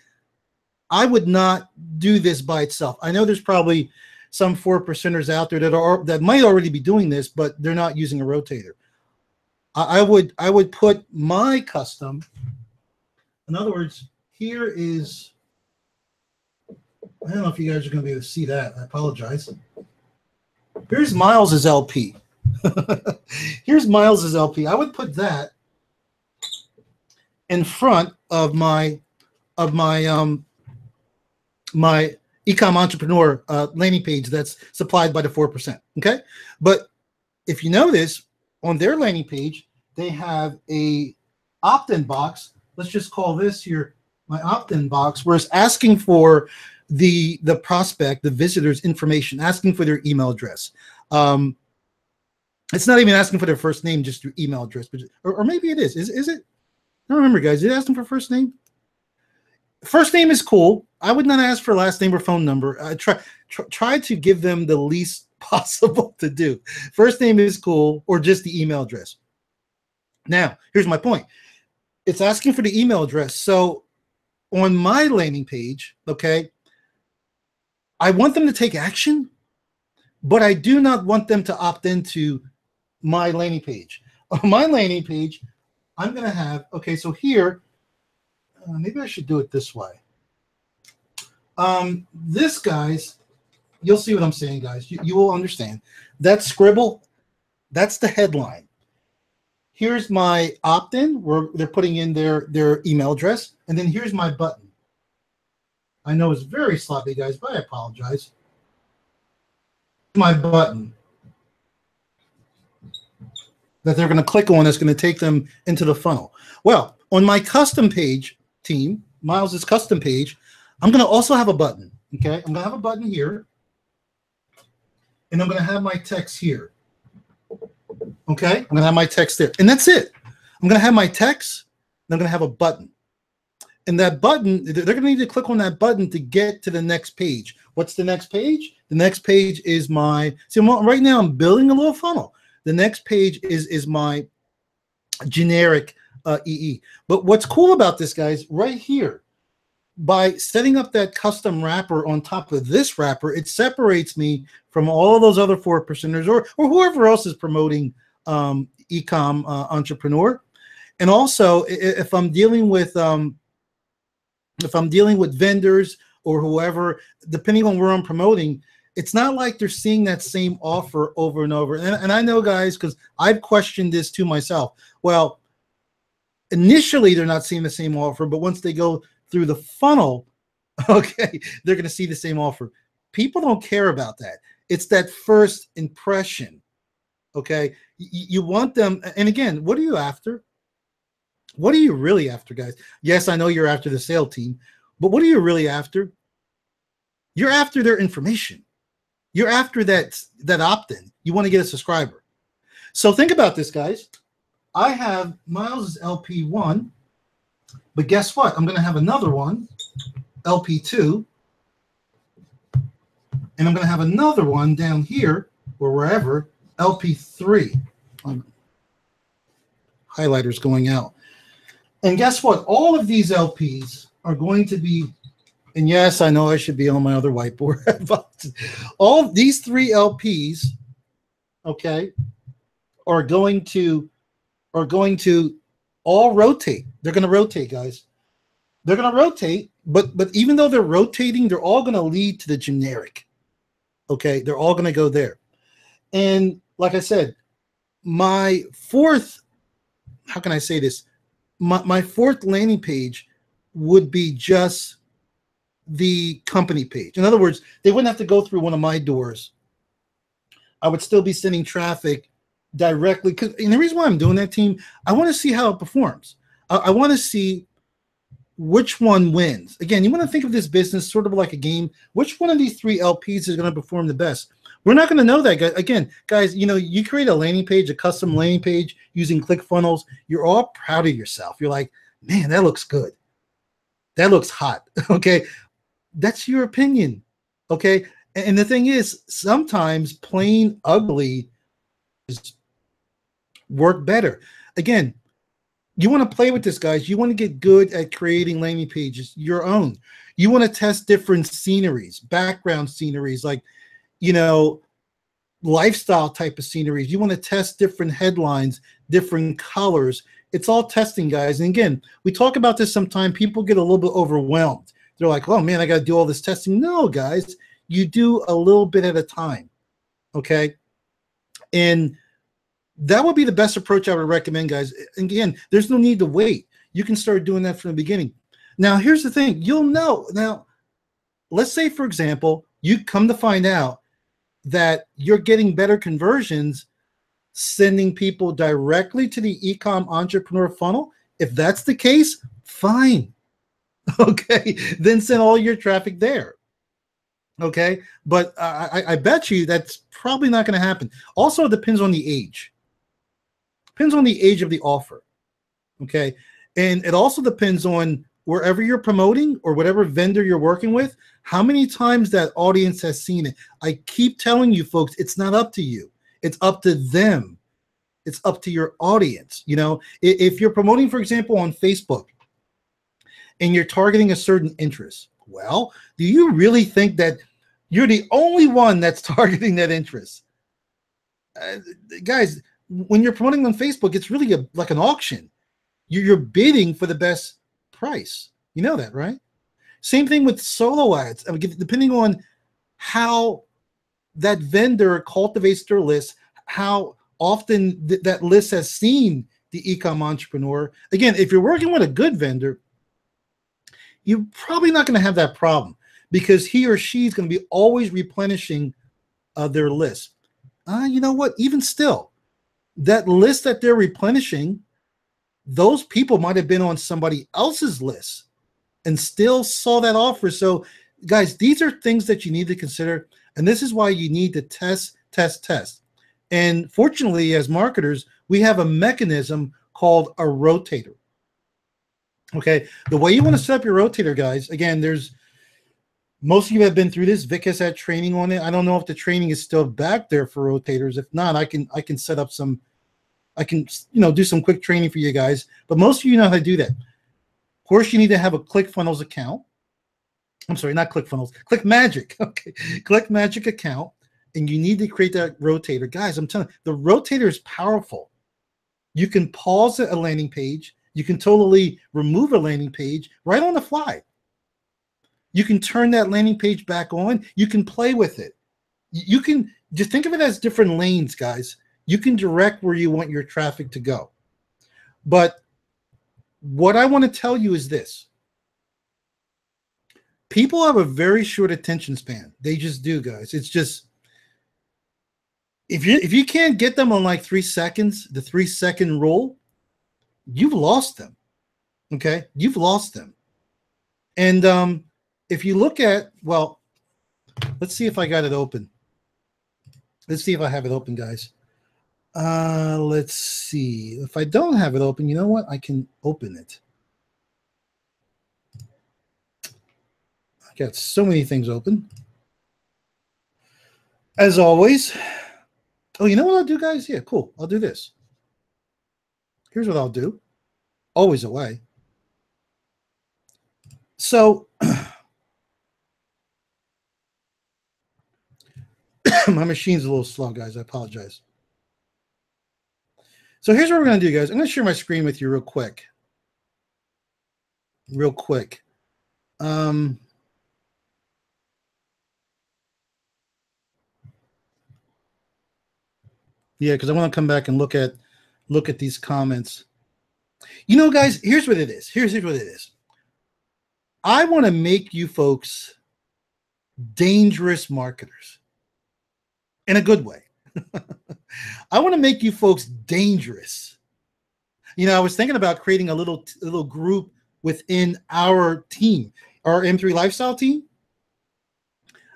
I would not do this by itself. I know there's probably some 4%ers out there that might already be doing this, but they're not using a rotator. I would put my custom. In other words, here is. I don't know if you guys are going to be able to see that. I apologize. Here's Miles's LP. Here's Miles's LP. I would put that in front of my e-com entrepreneur landing page that's supplied by the 4%. Okay, but if you notice on their landing page, they have a opt-in box. Let's just call this here my opt-in box, where it's asking for the prospect, the visitor's information, asking for their email address. It's not even asking for their first name, just their email address. But, or maybe it is. Is it? I don't remember, guys. Is it asking for first name? First name is cool. I would not ask for last name or phone number. I try to give them the least possible to do. First name is cool, or just the email address. Now, here's my point. It's asking for the email address. So on my landing page, okay, I want them to take action, but I do not want them to opt into my landing page. On my landing page, I'm going to have, okay, so here, maybe I should do it this way. This, guys, you'll see what I'm saying, guys. You will understand. That scribble, that's the headline. Here's my opt-in, where they're putting in their email address, and then here's my button. I know it's very sloppy, guys, but I apologize. My button that they're going to click on that's going to take them into the funnel. Well, on my custom page team, Miles's custom page, I'm going to also have a button. Okay, I'm going to have a button here, and I'm going to have my text here. Okay, I'm going to have my text there, and that's it. I'm going to have my text, and I'm going to have a button. And that button, they're going to need to click on that button to get to the next page. What's the next page? The next page is my, see, right now I'm building a little funnel. The next page is my generic EE. But what's cool about this, guys, right here, by setting up that custom wrapper on top of this wrapper, it separates me from all those other 4%ers or whoever else is promoting e-com entrepreneur. And also, if I'm dealing with vendors or whoever, depending on where I'm promoting, it's not like they're seeing that same offer over and over. And I know, guys, because I've questioned this to myself. Well, initially they're not seeing the same offer, but once they go through the funnel, okay, they're going to see the same offer. People don't care about that. It's that first impression, okay? You want them, and again, what are you after? What are you really after, guys? Yes, I know you're after the sales team, but what are you really after? You're after their information. You're after that opt-in. You want to get a subscriber. So think about this, guys. I have Miles's LP1, but guess what? I'm going to have another one, LP2, and I'm going to have another one down here or wherever, LP3. Highlighter's going out. And guess what? All of these LPs are going to be, and yes, I know I should be on my other whiteboard, but all of these 3 LPs, okay, are going to all rotate. They're going to rotate, guys. They're going to rotate, but even though they're rotating, they're all going to lead to the generic. Okay, they're all going to go there. And like I said, my fourth, how can I say this? My fourth landing page would be just the company page. In other words, they wouldn't have to go through one of my doors. I would still be sending traffic directly. And the reason why I'm doing that, team, I want to see how it performs. I want to see which one wins. Again, you want to think of this business sort of like a game. Which one of these 3 LPs is going to perform the best? We're not going to know that, guys. Again, guys, you know, you create a landing page, a custom landing page using ClickFunnels. You're all proud of yourself. You're like, man, that looks good. That looks hot. Okay. That's your opinion. Okay. And the thing is, sometimes plain ugly work better. Again, you want to play with this, guys. You want to get good at creating landing pages, your own. You want to test different sceneries, background sceneries, like, you know, lifestyle type of sceneries. You want to test different headlines, different colors. It's all testing, guys. And again, we talk about this sometimes. People get a little bit overwhelmed. They're like, oh, man, I got to do all this testing. No, guys, you do a little bit at a time, okay? And that would be the best approach I would recommend, guys. And again, there's no need to wait. You can start doing that from the beginning. Now, here's the thing. You'll know. Now, let's say, for example, you come to find out that you're getting better conversions sending people directly to the ecom entrepreneur funnel, if that's the case, fine. Okay, then send all your traffic there. Okay, but I bet you that's probably not going to happen. Also, it depends on the age. Depends on the age of the offer. Okay, and it also depends on wherever you're promoting or whatever vendor you're working with, how many times that audience has seen it. I keep telling you folks, it's not up to you. It's up to them. It's up to your audience. You know, if you're promoting, for example, on Facebook and you're targeting a certain interest, well, do you really think that you're the only one that's targeting that interest? Guys, when you're promoting on Facebook, it's really like an auction. You're bidding for the best price. You know that, right? Same thing with solo ads. I mean, depending on how that vendor cultivates their list, how often that list has seen the ecom entrepreneur. Again, if you're working with a good vendor, you're probably not going to have that problem because he or she is going to be always replenishing their list. You know what? Even still, that list that they're replenishing, those people might have been on somebody else's list and still saw that offer. So, guys, these are things that you need to consider. And this is why you need to test. And fortunately, as marketers, we have a mechanism called a rotator. Okay, the way you want to set up your rotator, guys, again, most of you have been through this. Vic has had training on it. I don't know if the training is still back there for rotators. If not, I can set up some, I can, do some quick training for you guys. But most of you know how to do that. Of course, you need to have a ClickFunnels account. I'm sorry, not ClickFunnels, ClickMagic. Okay, ClickMagic account. And you need to create that rotator. Guys, I'm telling you, the rotator is powerful. You can pause a landing page. You can totally remove a landing page right on the fly. You can turn that landing page back on. You can play with it. You can just think of it as different lanes, guys. You can direct where you want your traffic to go. But what I want to tell you is this. People have a very short attention span. They just do, guys. It's just, if you can't get them on like 3 seconds, the 3-second rule, you've lost them. Okay, you've lost them. And if you look at, well, let's see if I got it open. Let's see if I have it open, guys. Let's see. If I don't have it open, you know what? I can open it. I got so many things open. As always. Oh, you know what I'll do, guys? Yeah, cool. I'll do this. Here's what I'll do. Always a way. So my machine's a little slow, guys. I apologize. So here's what we're going to do, guys. I'm going to share my screen with you real quick. Yeah, because I want to come back and look at these comments. You know, guys, here's what it is. Here's what it is. I want to make you folks dangerous marketers in a good way. I want to make you folks dangerous. You know, I was thinking about creating a little group within our team, our M3 Lifestyle team.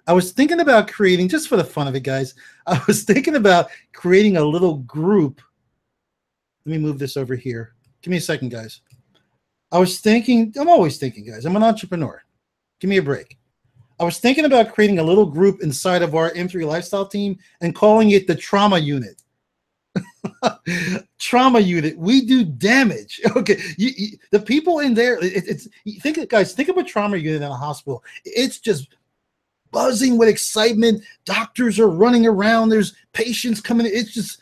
I was thinking about creating, just for the fun of it, guys, I was thinking about creating a little group. Let me move this over here. Give me a second, guys. I was thinking, I'm always thinking, guys. I'm an entrepreneur. Give me a break. I was thinking about creating a little group inside of our M3 Lifestyle team and calling it the Trauma Unit. Trauma Unit. We do damage. Okay, the people in there. Guys, think of a trauma unit in a hospital. It's just buzzing with excitement. Doctors are running around. There's patients coming in. It's just,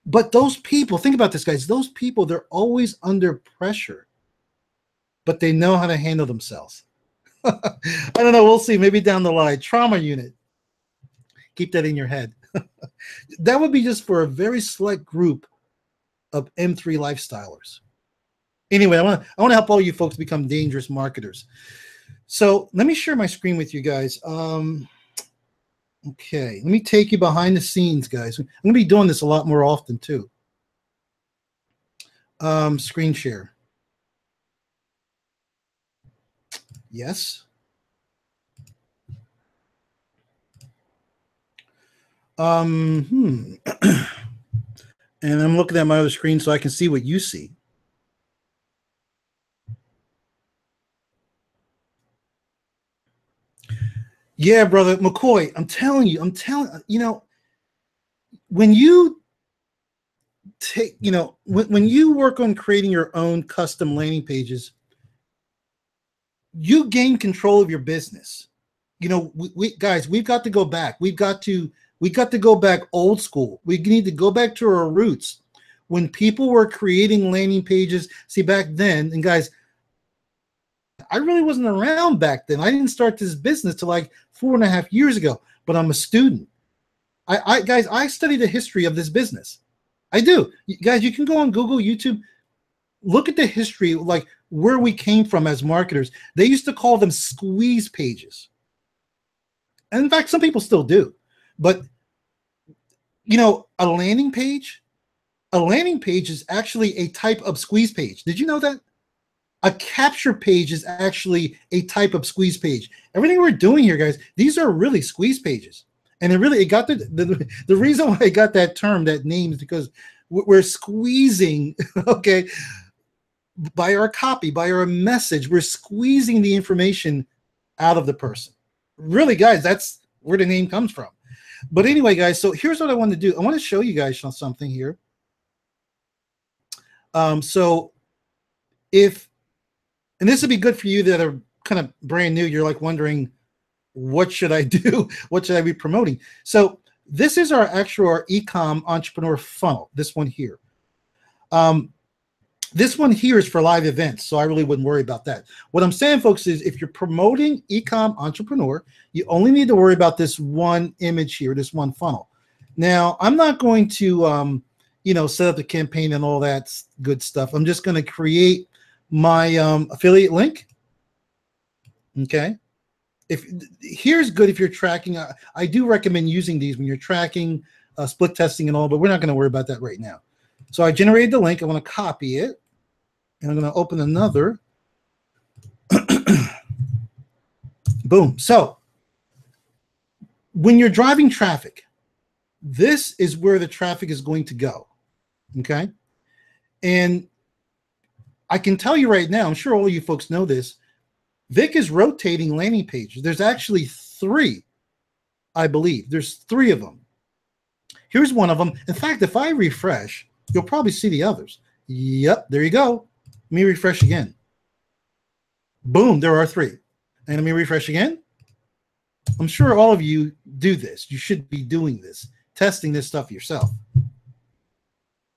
but those people, think about this, guys. Those people, they're always under pressure, but they know how to handle themselves. I don't know. We'll see. Maybe down the line. Trauma Unit. Keep that in your head. That would be just for a very select group of M3 lifestylers. Anyway, I want to help all you folks become dangerous marketers. So let me share my screen with you guys. Okay, let me take you behind the scenes, guys. I'm going to be doing this a lot more often too. Screen share. Yes. And I'm looking at my other screen so I can see what you see. Yeah, brother McCoy, I'm telling you, when you take, when you work on creating your own custom landing pages, you gain control of your business. We guys, we've got to go back. We got to go back old school. We need to go back to our roots. When people were creating landing pages, see back then, and guys, I really wasn't around back then. I didn't start this business till like 4.5 years ago, but I'm a student. Guys, I study the history of this business. I do. Guys, you can go on Google, YouTube, look at the history, like where we came from as marketers. They used to call them squeeze pages. And in fact, some people still do. But, a landing page is actually a type of squeeze page. Did you know that? A capture page is actually a type of squeeze page. Everything we're doing here, guys, these are really squeeze pages. And it got the reason why I got that term, that name, is because we're squeezing, okay, by our copy, by our message, we're squeezing the information out of the person. Really, guys, that's where the name comes from. But anyway, guys, so here's what I want to do. I want to show you guys something here. So and this would be good for you that are kind of brand new. You're like wondering, what should I do? What should I be promoting? So this is our e-com entrepreneur funnel, this one here. This one here is for live events, so I really wouldn't worry about that. What I'm saying, folks, is if you're promoting e-com entrepreneur, you only need to worry about this one image here, this one funnel. Now, I'm not going to, set up the campaign and all that good stuff. I'm just going to create my affiliate link. Okay. Here's good if you're tracking. I do recommend using these when you're tracking, split testing and all, but we're not going to worry about that right now. So I generated the link. I want to copy it, and I'm going to open another. Boom. So when you're driving traffic, this is where the traffic is going to go. Okay. And I can tell you right now, I'm sure all of you folks know this, Vic is rotating landing pages. There's actually 3, I believe. There's 3 of them. Here's one of them. In fact, if I refresh, you'll probably see the others. Yep, there you go. Let me refresh again. Boom, there are 3. And let me refresh again. I'm sure all of you do this. You should be doing this, testing this stuff yourself.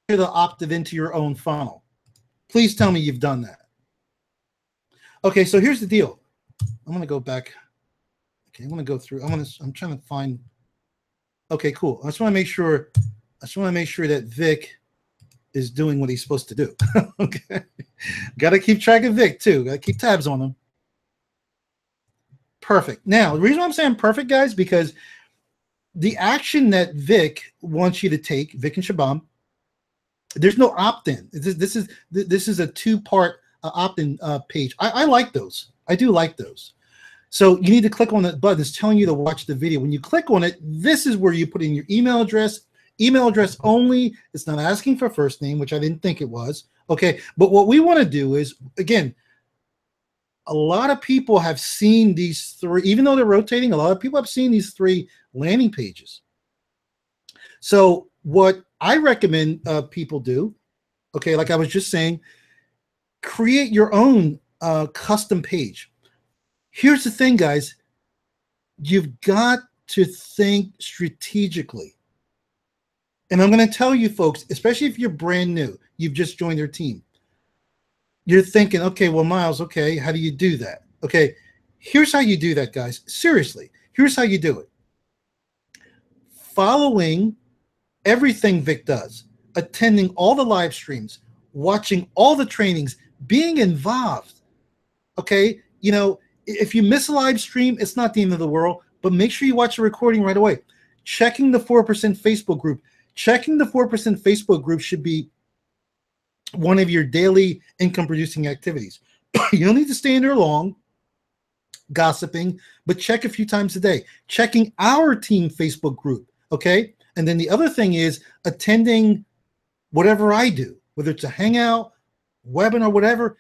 You're opted into your own funnel. Please tell me you've done that. Okay, so here's the deal. I'm going to go back. Okay, I'm going to go through. I'm trying to find. Okay, cool. I just want to make sure. That Vic is doing what he's supposed to do. Okay, got to keep track of Vic too. Got to keep tabs on him. Perfect. Now, the reason I'm saying perfect, guys, because the action that Vic wants you to take, Vic and Shabam, there's no opt-in. This is a 2-part opt-in page. I like those. I do like those. So you need to click on that button. It's telling you to watch the video. When you click on it, this is where you put in your email address only. It's not asking for first name, which I didn't think it was. Okay, but what we want to do is, again, a lot of people have seen these 3, even though they're rotating, a lot of people have seen these 3 landing pages. So what I recommend people do, okay, like I was just saying, create your own custom page. Here's the thing, guys. You've got to think strategically. And I'm going to tell you folks, especially if you're brand new, you've just joined their team. You're thinking, okay, well, Miles, okay, how do you do that? Okay, here's how you do that, guys. Seriously, here's how you do it. Following everything Vic does, attending all the live streams, watching all the trainings, being involved. Okay, if you miss a live stream, it's not the end of the world, but make sure you watch the recording right away. Checking the 4% Facebook group. Checking the 4% Facebook group should be one of your daily income producing activities. You don't need to stay in there long gossiping, but check a few times a day. Checking our team Facebook group, okay? And then the other thing is attending whatever I do, whether it's a hangout, webinar, whatever.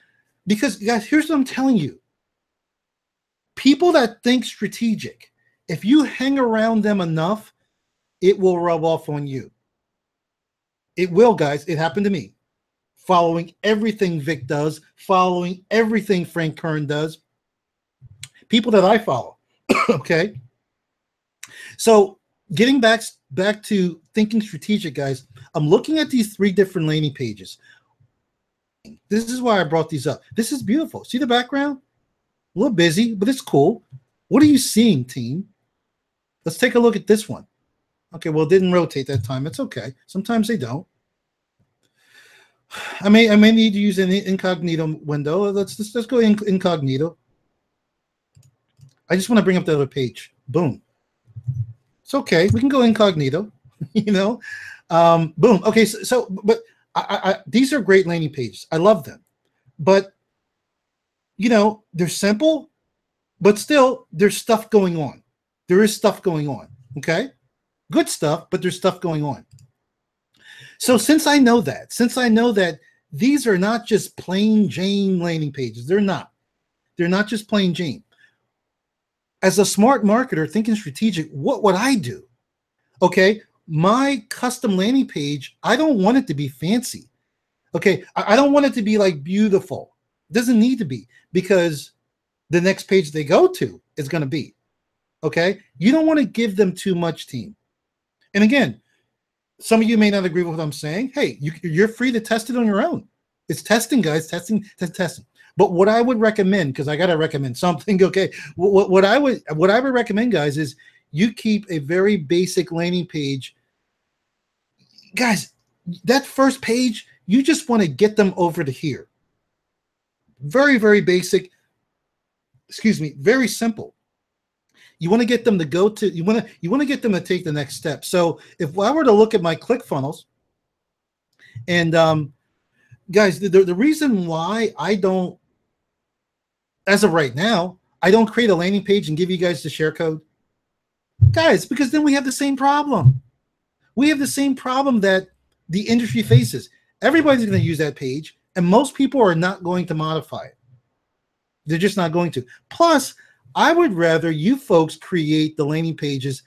Because guys, here's what I'm telling you. People that think strategic, if you hang around them enough, it will rub off on you. It will, guys. It happened to me. Following everything Vic does, following everything Frank Kern does, people that I follow, okay? So getting back to thinking strategic, guys, I'm looking at these 3 different landing pages. This is why I brought these up. This is beautiful. See the background? A little busy, but it's cool. What are you seeing, team? Let's take a look at this one. Okay, well, it didn't rotate that time. It's okay. Sometimes they don't. I may need to use an incognito window. Let's go incognito. I just want to bring up the other page. Boom. It's okay. We can go incognito. You know. Boom. Okay. But these are great landing pages. I love them, but you know they're simple, but still there's stuff going on. There is stuff going on. Okay. Good stuff, but there's stuff going on. So since I know that these are not just plain Jane landing pages, they're not just plain Jane. As a smart marketer thinking strategic, what would I do? Okay, my custom landing page, I don't want it to be fancy. Okay, I don't want it to be like beautiful. It doesn't need to be, because the next page they go to is going to be. Okay, you don't want to give them too much, team. And again, some of you may not agree with what I'm saying. Hey, you're free to test it on your own. It's testing, guys. Testing. But what I would recommend, because I got to recommend something, okay? What I would recommend, guys, is you keep a very basic landing page. Guys, that first page, you just want to get them over to here. Very, very basic. Excuse me. Very simple. You want to get them to go to, you want to get them to take the next step. So if I were to look at my ClickFunnels, and guys, the reason why I don't, as of right now, I don't create a landing page and give you guys the share code, guys, because then we have the same problem. We have the same problem that the industry faces. Everybody's going to use that page, and most people are not going to modify it. They're just not going to. Plus, I would rather you folks create the landing pages,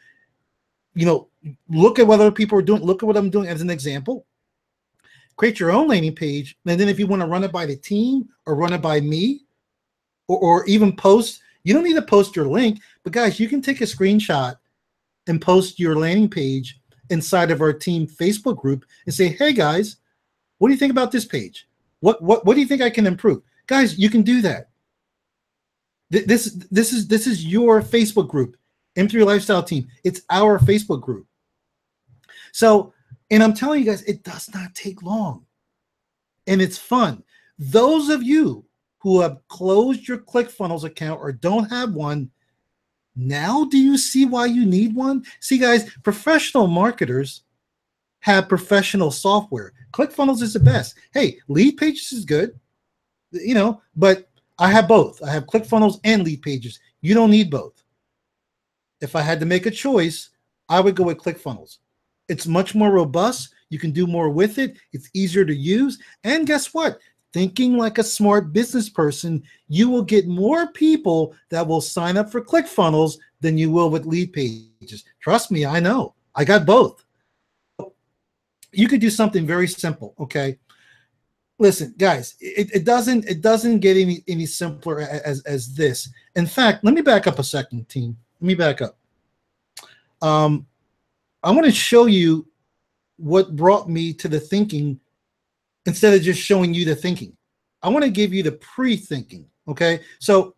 you know, look at what other people are doing, look at what I'm doing as an example, create your own landing page, and then if you want to run it by the team or run it by me, or even post, you don't need to post your link, but guys, you can take a screenshot and post your landing page inside of our team Facebook group and say, hey guys, what do you think about this page? What do you think I can improve? Guys, you can do that. This is your Facebook group, M3 Lifestyle Team. It's our Facebook group. So, and I'm telling you guys, it does not take long, and it's fun. Those of you who have closed your ClickFunnels account or don't have one, now do you see why you need one? See, guys, professional marketers have professional software. ClickFunnels is the best. Hey, Lead Pages is good, you know, but I have both. I have ClickFunnels and Lead Pages. You don't need both. If I had to make a choice, I would go with ClickFunnels. It's much more robust. You can do more with it. It's easier to use. And guess what? Thinking like a smart business person, you will get more people that will sign up for ClickFunnels than you will with Lead Pages. Trust me, I know. I got both. You could do something very simple, okay? Listen, guys, it doesn't get any simpler as this. In fact, let me back up a second, team. Let me back up. I want to show you what brought me to the thinking instead of just showing you the thinking. I want to give you the pre-thinking, okay? So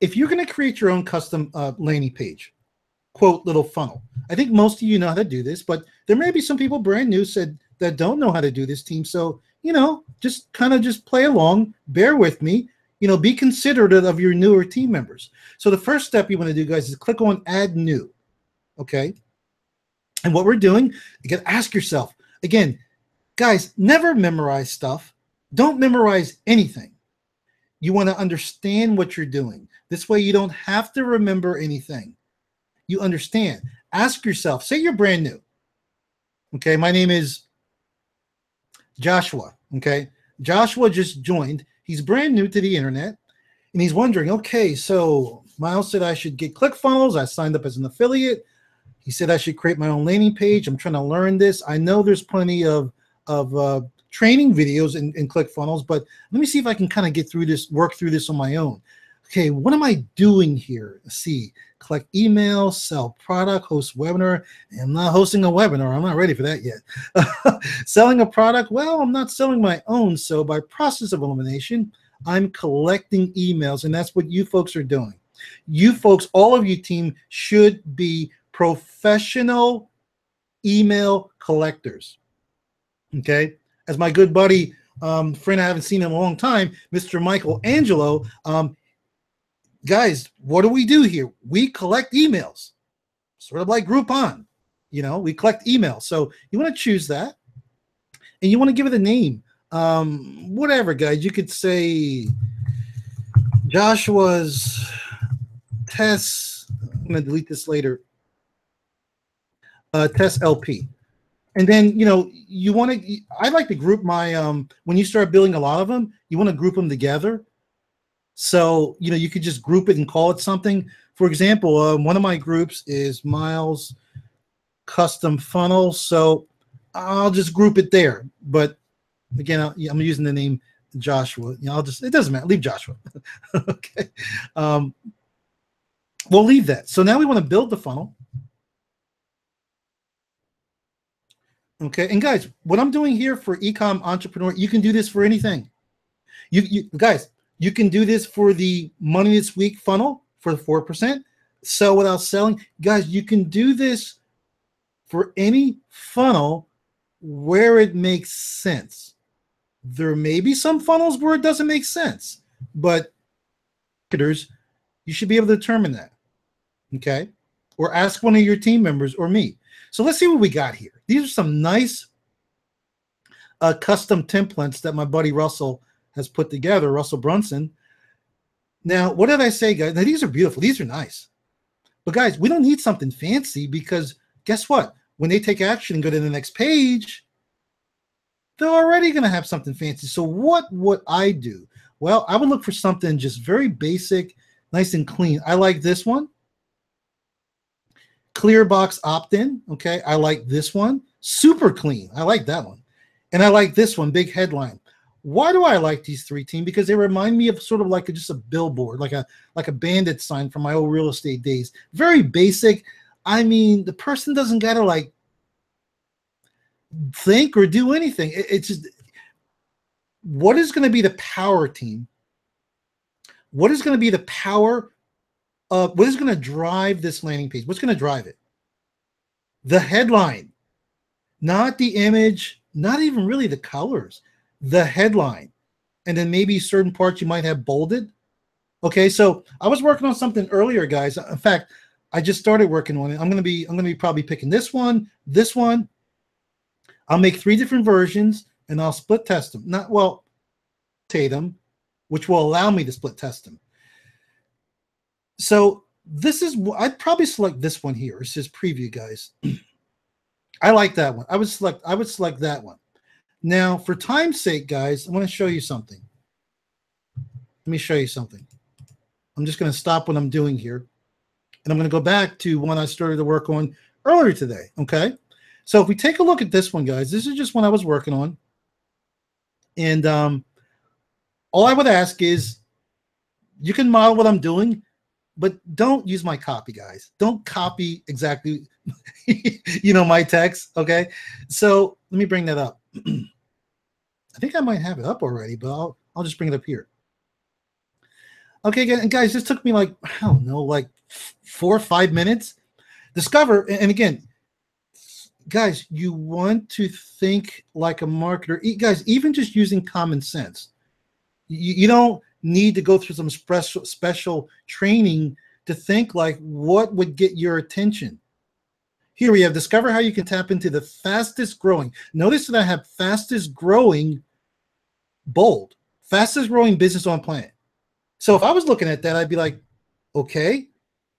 if you're going to create your own custom landing page, quote, little funnel, I think most of you know how to do this, but there may be some people brand new that don't know how to do this, team. So, you know, just play along, bear with me. be considerate of your newer team members. So the first step you want to do, guys, is click on Add New. Okay. And what we're doing, you got to ask yourself, again, guys, never memorize stuff. Don't memorize anything. You want to understand what you're doing. This way you don't have to remember anything. You understand. Ask yourself, say you're brand new. Okay, my name is Joshua. Okay, Joshua just joined. He's brand new to the internet, and he's wondering, okay, so Miles said I should get ClickFunnels. I signed up as an affiliate. He said I should create my own landing page. I'm trying to learn this. I know there's plenty of training videos in ClickFunnels, but let me see if I can kind of get through this, work through this on my own. Okay, what am I doing here? Let's see, collect email, sell product, host webinar. I'm not hosting a webinar. I'm not ready for that yet. Selling a product, well, I'm not selling my own. So by process of elimination, I'm collecting emails, and that's what you folks are doing. You folks, all of you team, should be professional email collectors. Okay, as my good buddy, friend I haven't seen in a long time, Mr. Michael Angelo, guys, what do we do here? We collect emails, sort of like Groupon. We collect emails. So you want to choose that, and you want to give it a name. Whatever, guys. You could say Joshua's Test. I'm going to delete this later. Test LP. And then, you want to, I like to group my, when you start building a lot of them, you want to group them together. So, you could just group it and call it something. For example, one of my groups is Miles Custom Funnel. So I'll just group it there. But again, I'm using the name Joshua. It doesn't matter. Leave Joshua. Okay. We'll leave that. So now we want to build the funnel. Okay, and guys, what I'm doing here for Ecom Entrepreneur, you can do this for anything. Guys, you can do this for the Money This Week funnel for the 4%. Sell without selling. Guys, you can do this for any funnel where it makes sense. There may be some funnels where it doesn't make sense, but marketers, you should be able to determine that. Okay, or ask one of your team members or me. So let's see what we got here. These are some nice custom templates that my buddy Russell has put together, Russell Brunson. Now, what did I say, guys? Now, these are beautiful. These are nice. But, guys, we don't need something fancy because guess what? When they take action and go to the next page, they're already going to have something fancy. So what would I do? Well, I would look for something just very basic, nice and clean. I like this one. Clear box opt-in. Okay, I like this one. Super clean. I like that one. And I like this one, big headline. Why do I like these three, team? Because they remind me of sort of like just a billboard, like a bandit sign from my old real estate days. Very basic. I mean, the person doesn't got to like think or do anything. It's just, what is going to be the power, team? What is going to be the power of, what is going to drive this landing page? What's going to drive it? The headline, not the image, not even really the colors, the headline. And then maybe certain parts you might have bolded. Okay, so I was working on something earlier, guys. In fact, I just started working on it. I'm going to be probably picking this one. I'll make 3 different versions and I'll split test them. Rotate them, which will allow me to split test them. So this is, I'd probably select this one here. It says preview, guys. I like that one. I would select that one. Now, for time's sake, guys, I want to show you something. Let me show you something. I'm just going to stop what I'm doing here. And I'm going to go back to one I started to work on earlier today. Okay. So if we take a look at this one, guys, this is just one I was working on. And all I would ask is you can model what I'm doing, but don't use my copy, guys. Don't copy exactly, my text. Okay. So let me bring that up. I think I might have it up already, but I'll just bring it up here. Okay, and guys, this took me like, I don't know, like 4 or 5 minutes. Discover, and again, guys, you want to think like a marketer. Guys, even just using common sense. You don't need to go through some special training to think like what would get your attention. Here we have discover how you can tap into the fastest growing. Notice that I have fastest growing bold, fastest growing business on planet. So if I was looking at that, I'd be like, okay,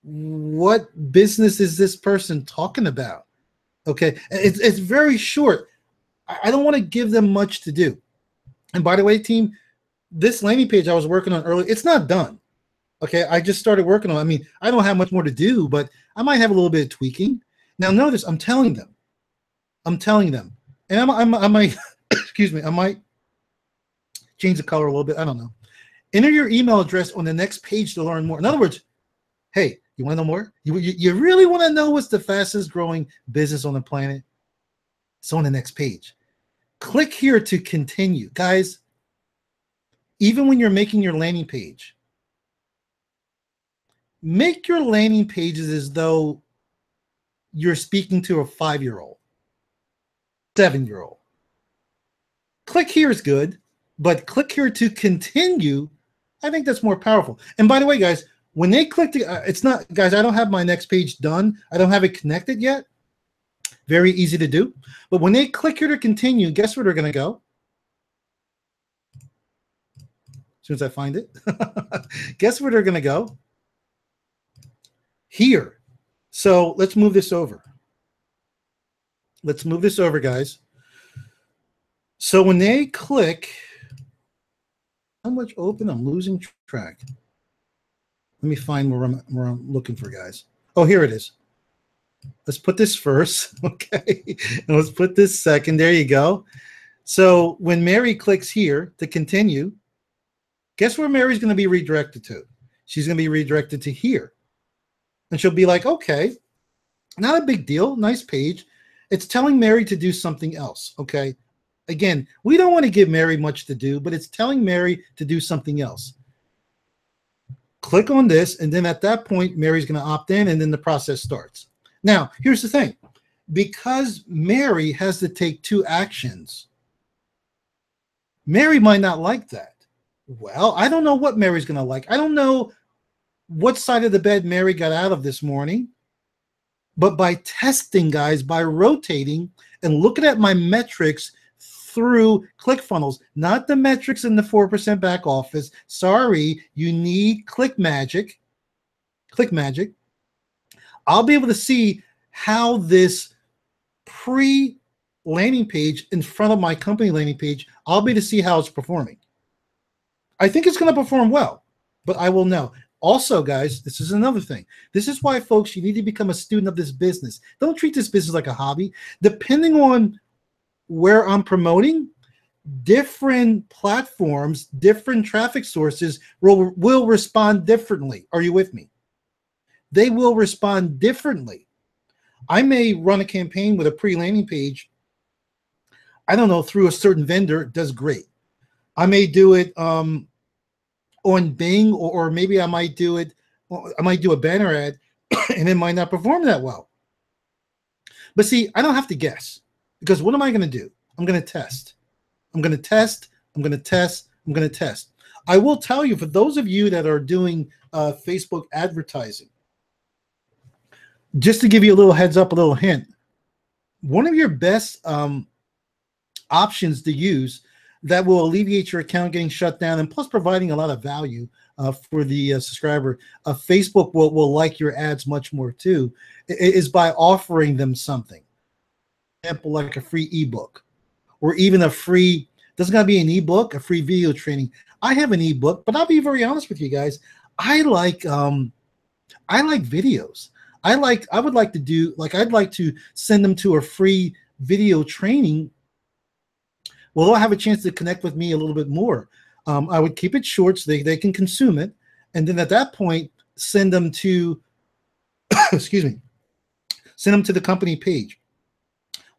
what business is this person talking about? Okay, it's very short. I don't want to give them much to do. And by the way, team, this landing page I was working on earlier, it's not done. Okay, I just started working on it. I mean, I don't have much more to do, but I might have a little bit of tweaking. Now notice I'm telling them, and I might, excuse me, I might change the color a little bit. I don't know. Enter your email address on the next page to learn more. In other words, hey, you want to know more? You really want to know what's the fastest growing business on the planet? It's on the next page. Click here to continue. Guys, even when you're making your landing page, make your landing pages as though you're speaking to a 5-year-old, 7-year-old. Click here is good, but click here to continue. I think that's more powerful. And by the way, guys, when they click it's not, guys, I don't have my next page done. I don't have it connected yet. Very easy to do. But when they click here to continue, guess where they're going to go? As soon as I find it. Guess where they're going to go? Here. So let's move this over. Let's move this over, guys. So when they click, how much open? I'm losing track. Let me find where I'm looking for, guys. Oh, here it is. Let's put this first, okay? And let's put this second. There you go. So when Mary clicks here to continue, guess where Mary's going to be redirected to? She's going to be redirected to here. And she'll be like, okay, not a big deal. Nice page. It's telling Mary to do something else, okay? Again, we don't want to give Mary much to do, but it's telling Mary to do something else. Click on this, and then at that point, Mary's going to opt in, and then the process starts. Now, here's the thing. Because Mary has to take 2 actions, Mary might not like that. Well, I don't know what Mary's going to like. I don't know what side of the bed Mary got out of this morning. But by testing, guys, by rotating and looking at my metrics through ClickFunnels, not the metrics in the 4% back office. Sorry, you need ClickMagic. ClickMagic. I'll be able to see how this pre-landing page in front of my company landing page, I'll be able to see how it's performing. I think it's going to perform well, but I will know. Also, guys, this is another thing. This is why, folks, you need to become a student of this business. Don't treat this business like a hobby. Depending on where I'm promoting, different platforms, different traffic sources will respond differently. Are you with me? They will respond differently. I may run a campaign with a pre-landing page, I don't know, through a certain vendor. It does great. I may do it on Bing, or maybe I might do a banner ad and it might not perform that well. But see, I don't have to guess, because what am I going to do? I'm going to test. I'm going to test. I'm going to test. I'm going to test. I will tell you, for those of you that are doing Facebook advertising, just to give you a little heads up, a little hint, one of your best options to use that will alleviate your account getting shut down, and plus providing a lot of value for the subscriber, Facebook will like your ads much more too, is by offering them something. For example, like a free ebook, or even a free, doesn't gotta be an ebook, a free video training. I have an ebook, but I'll be very honest with you guys. I like videos. I'd like to send them to a free video training. Well, they'll have a chance to connect with me a little bit more. I would keep it short so they can consume it. And then at that point, send them to, excuse me, send them to the company page.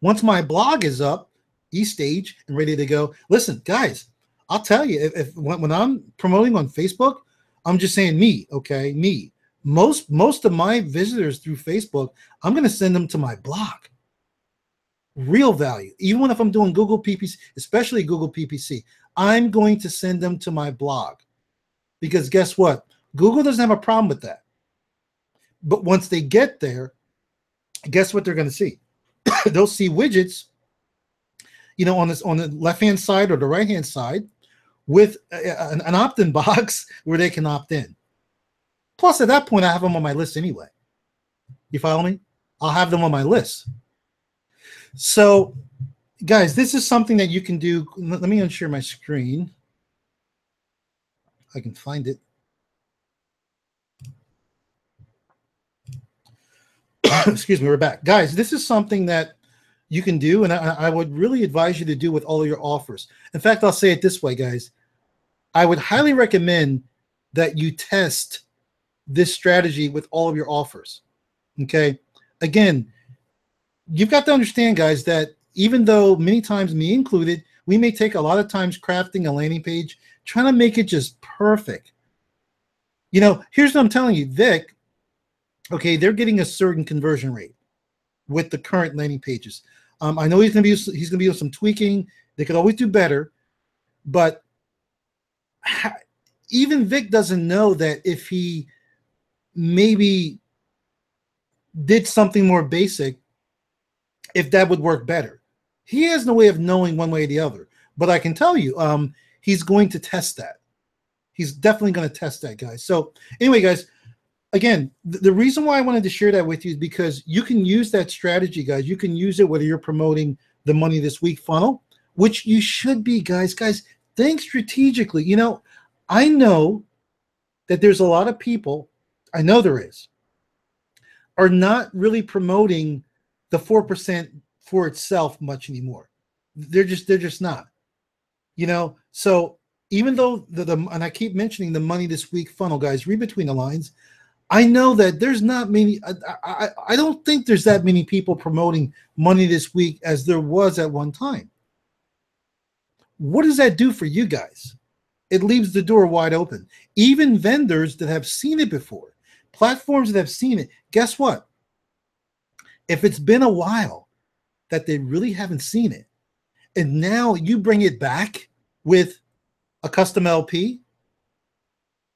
Once my blog is up, eStage, and ready to go, listen, guys, I'll tell you, when I'm promoting on Facebook, I'm just saying me, okay, me. Most of my visitors through Facebook, I'm going to send them to my blog. Real value. Even if I'm doing Google PPC, especially Google PPC, I'm going to send them to my blog. because guess what? Google doesn't have a problem with that. But once they get there, guess what they're going to see? They'll see widgets, on the left-hand side or the right-hand side with an opt-in box where they can opt in. Plus, at that point, I have them on my list anyway. You follow me? I'll have them on my list. So, guys, this is something that you can do. Let me unshare my screen. I can find it. Excuse me, we're back. Guys, this is something that you can do, and I would really advise you to do with all of your offers. In fact, I'll say it this way, guys. I would highly recommend that you test this strategy with all of your offers. Okay? Again, you've got to understand, guys, that even though many times, me included, we may take a lot of times crafting a landing page, trying to make it just perfect. Here's what I'm telling you, Vic. Okay, they're getting a certain conversion rate with the current landing pages. I know he's going to be doing some tweaking. They could always do better, but even Vic doesn't know that if he maybe did something more basic, if that would work better. He has no way of knowing one way or the other. But I can tell you, he's going to test that. He's definitely going to test that, guys. So anyway, guys, again, the reason why I wanted to share that with you is because you can use that strategy, guys. You can use it whether you're promoting the Money This Week funnel, which you should be, guys. Guys, think strategically. I know that there's a lot of people, I know there is, are not really promoting the 4% for itself much anymore. They're just not. So even though and I keep mentioning the Money This Week funnel, guys, read between the lines. I know that there's not many, I don't think there's that many people promoting Money This Week as there was at one time. What does that do for you guys? It leaves the door wide open. Even vendors that have seen it before, platforms that have seen it, guess what? If it's been a while that they really haven't seen it, and now you bring it back with a custom LP,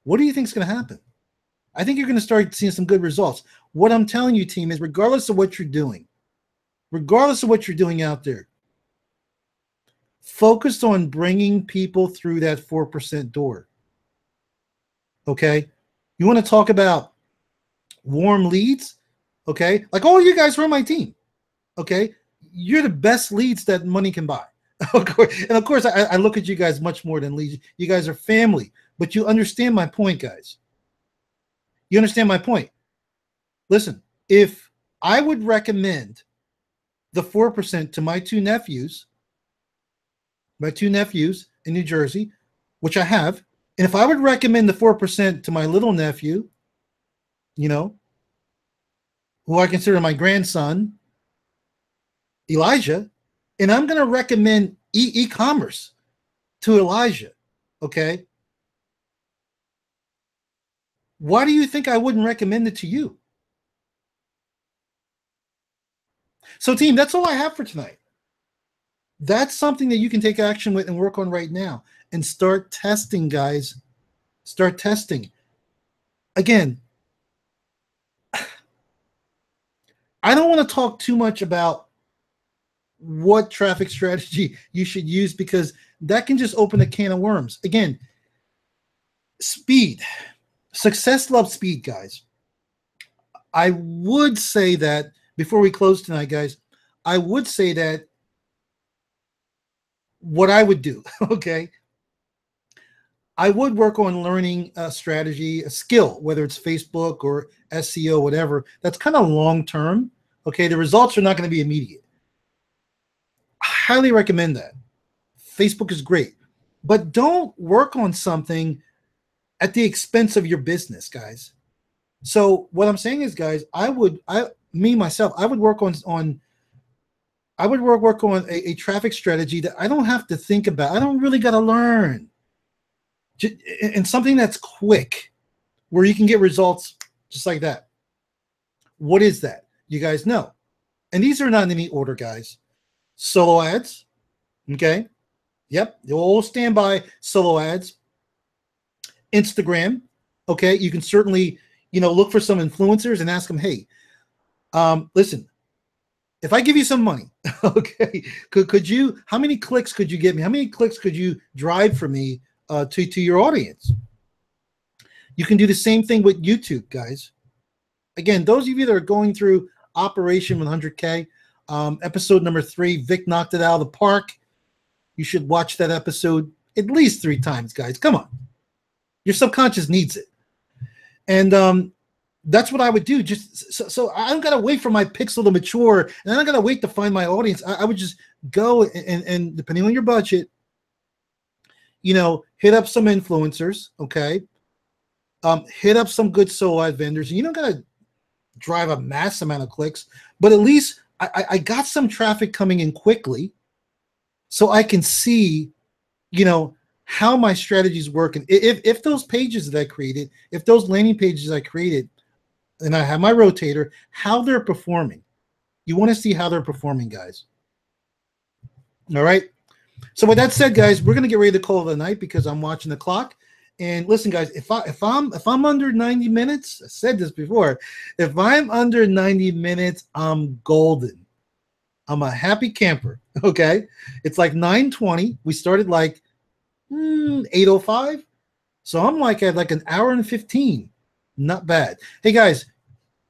what do you think is going to happen? I think you're going to start seeing some good results. What I'm telling you, team, is regardless of what you're doing out there, focus on bringing people through that 4% door. Okay? You want to talk about warm leads? Okay? Like, oh, you guys are on my team. Okay? You're the best leads that money can buy. And of course, I look at you guys much more than leads. You guys are family. But you understand my point, guys. You understand my point? Listen, if I would recommend the 4% to my two nephews in New Jersey, which I have, and if I would recommend the 4% to my little nephew, who I consider my grandson, Elijah, and I'm going to recommend e-commerce to Elijah, okay? Why do you think I wouldn't recommend it to you? So, team, that's all I have for tonight. That's something that you can take action with and work on right now and start testing, guys. Start testing. Again, I don't want to talk too much about what traffic strategy you should use because that can just open a can of worms. Again, speed. Success loves speed, guys. I would say that before we close tonight, guys, I would say that what I would do, okay, I would work on learning a strategy, a skill, whether it's Facebook or SEO, whatever. That's kind of long term. Okay, the results are not going to be immediate. I highly recommend that. Facebook is great, but don't work on something at the expense of your business, guys. So what I'm saying is, guys, I would work on a traffic strategy that I don't have to think about. I don't really got to learn. And something that's quick, where you can get results just like that. What is that? You guys know. And these are not in any order, guys. Solo ads, okay? Yep, the old standby solo ads. Instagram. Okay, you can certainly, look for some influencers and ask them, hey, listen, if I give you some money, okay, could you? How many clicks could you get me? How many clicks could you drive for me to your audience? You can do the same thing with YouTube, guys. Again, those of you that are going through Operation 100K, episode number 3, Vic knocked it out of the park. You should watch that episode at least 3 times, guys. Come on, your subconscious needs it, and that's what I would do. Just so I don't gotta wait for my pixel to mature, and I don't gotta wait to find my audience. I would just go and depending on your budget, hit up some influencers, okay? Hit up some good solo ad vendors. You don't gotta drive a mass amount of clicks, but at least I got some traffic coming in quickly, so I can see, how my strategies work. And if those pages that I created, if those landing pages I created, and I have my rotator, how they're performing. You want to see how they're performing, guys. All right. So with that said, guys, we're gonna get ready to call it a night because I'm watching the clock. And listen, guys, if I'm under 90 minutes, I said this before, if I'm under 90 minutes, I'm golden. I'm a happy camper. Okay. It's like 9:20. We started like 8:05. So I'm like at like an hour and 15. Not bad. Hey guys,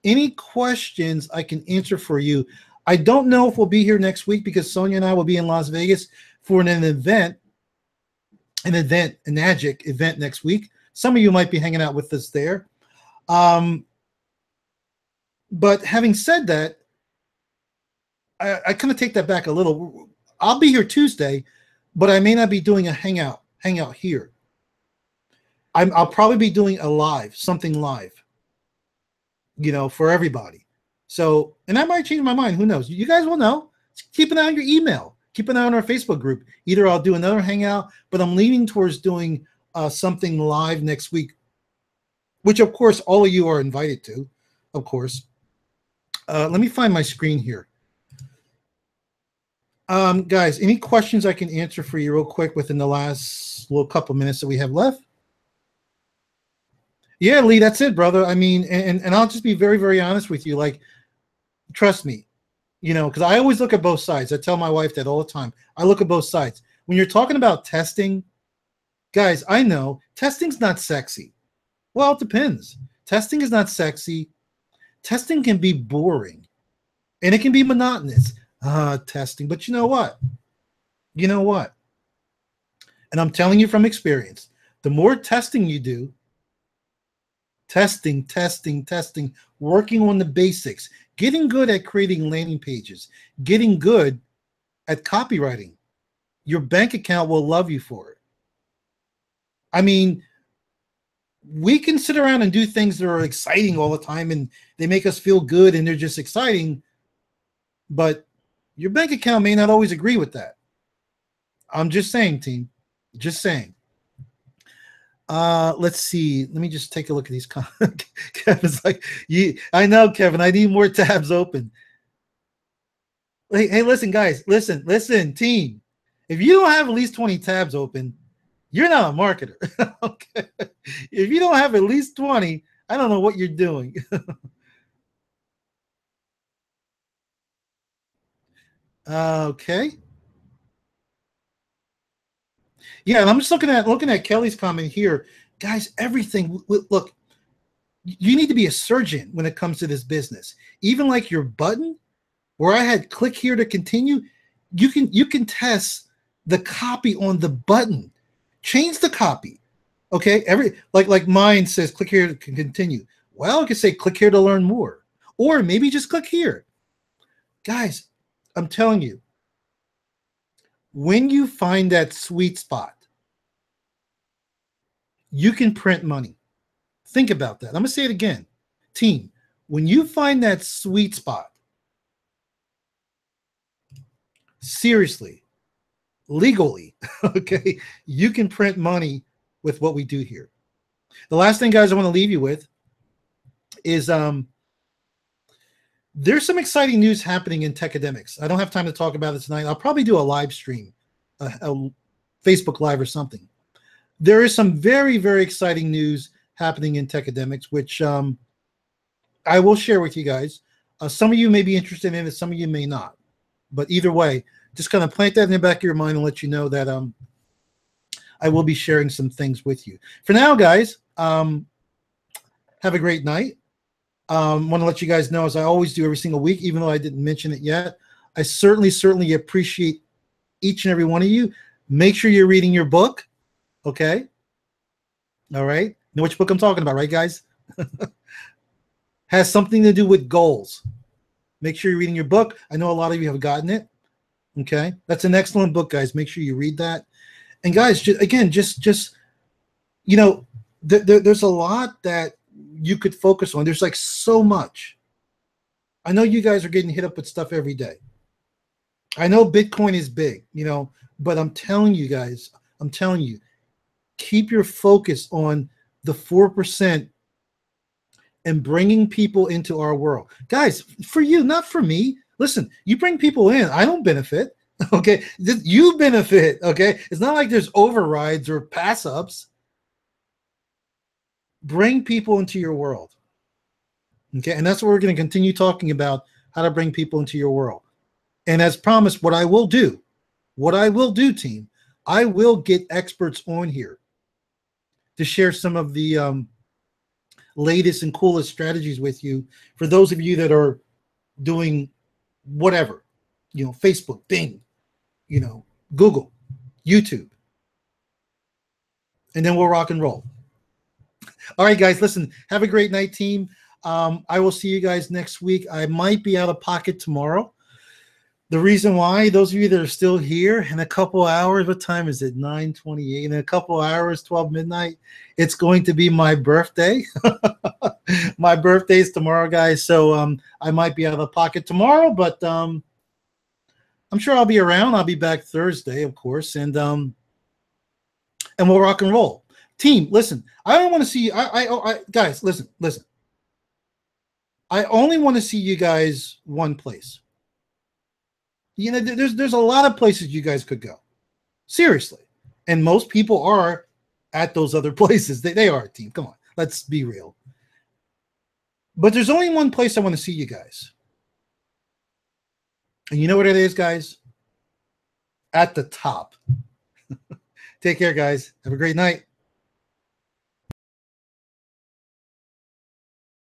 any questions I can answer for you? I don't know if we'll be here next week because Sonia and I will be in Las Vegas for an event, a NAGIC event next week. Some of you might be hanging out with us there. But having said that, I kind of take that back a little. I'll be here Tuesday, but I may not be doing a hangout here. I'll probably be doing something live, for everybody. So, and I might change my mind. Who knows? You guys will know. Keep an eye on your email. Keep an eye on our Facebook group. Either I'll do another hangout, but I'm leaning towards doing something live next week, which of course all of you are invited to, of course. Let me find my screen here. Guys, any questions I can answer for you real quick within the last little couple minutes that we have left? Yeah, Lee, that's it, brother. I mean, and I'll just be very, very honest with you. Like, trust me, because I always look at both sides. I tell my wife that all the time. I look at both sides. When you're talking about testing, guys, I know testing's not sexy. Well, it depends. Testing is not sexy. Testing can be boring, and it can be monotonous. Testing. But you know what? You know what? And I'm telling you from experience, the more testing you do, testing, working on the basics, getting good at creating landing pages, getting good at copywriting, your bank account will love you for it. I mean, we can sit around and do things that are exciting all the time and they make us feel good and they're just exciting, but your bank account may not always agree with that. I'm just saying, team. Just saying. Let's see. Let me just take a look at these comments. Kevin's like, I know, Kevin. I need more tabs open. Hey, listen, guys. Listen, team. If you don't have at least 20 tabs open, you're not a marketer. Okay. If you don't have at least 20, I don't know what you're doing. Okay. Yeah, and I'm just looking at Kelly's comment here. Guys, everything, look, you need to be a surgeon when it comes to this business. Even like your button, where I had click here to continue, you can test the copy on the button. Change the copy. Okay? Like mine says click here to continue. Well, I could say click here to learn more. Or maybe just click here. Guys, I'm telling you, when you find that sweet spot, you can print money. Think about that. I'm going to say it again. Team, when you find that sweet spot, seriously, legally, okay, you can print money with what we do here. The last thing, guys, I want to leave you with is there's some exciting news happening in Techademics. I don't have time to talk about it tonight. I'll probably do a live stream, a Facebook Live or something. there is some very, very exciting news happening in tech academics, which I will share with you guys. Some of you may be interested in it, some of you may not. But either way, just kind of plant that in the back of your mind and let you know that I will be sharing some things with you. For now, guys, have a great night. Want to let you guys know, as I always do every single week, even though I didn't mention it yet, I certainly appreciate each and every one of you. Make sure you're reading your book, okay? All right? Know which book I'm talking about, right, guys? Has something to do with goals. Make sure you're reading your book. I know a lot of you have gotten it, okay? That's an excellent book, guys. Make sure you read that. And guys, just you know, there's a lot that you could focus on. There's like so much. I know you guys are getting hit up with stuff every day. I know Bitcoin is big, you know, but I'm telling you guys, keep your focus on the 4% and bringing people into our world. Guys, for you, not for me. Listen, you bring people in, I don't benefit, okay? You benefit, okay? It's not like there's overrides or pass-ups. Bring people into your world, okay? And that's what we're going to continue talking about, how to bring people into your world. And as promised, what I will do, team, I will get experts on here to share some of the latest and coolest strategies with you for those of you that are doing whatever, you know, Facebook, Bing, you know, Google, YouTube. And then we'll rock and roll. All right, guys, listen, have a great night, team. I will see you guys next week. I might be out of pocket tomorrow. The reason why, those of you that are still here, in a couple hours, what time is it? 9:28. In a couple hours, 12 midnight, it's going to be my birthday. My birthday is tomorrow, guys. So I might be out of pocket tomorrow, but I'm sure I'll be around. I'll be back Thursday, of course, and we'll rock and roll. Team, listen, I don't want to see guys, listen. I only want to see you guys one place. You know, there's a lot of places you guys could go. Seriously. And most people are at those other places. They are, team. Come on. Let's be real. But there's only one place I want to see you guys. And you know what it is, guys? At the top. Take care, guys. Have a great night.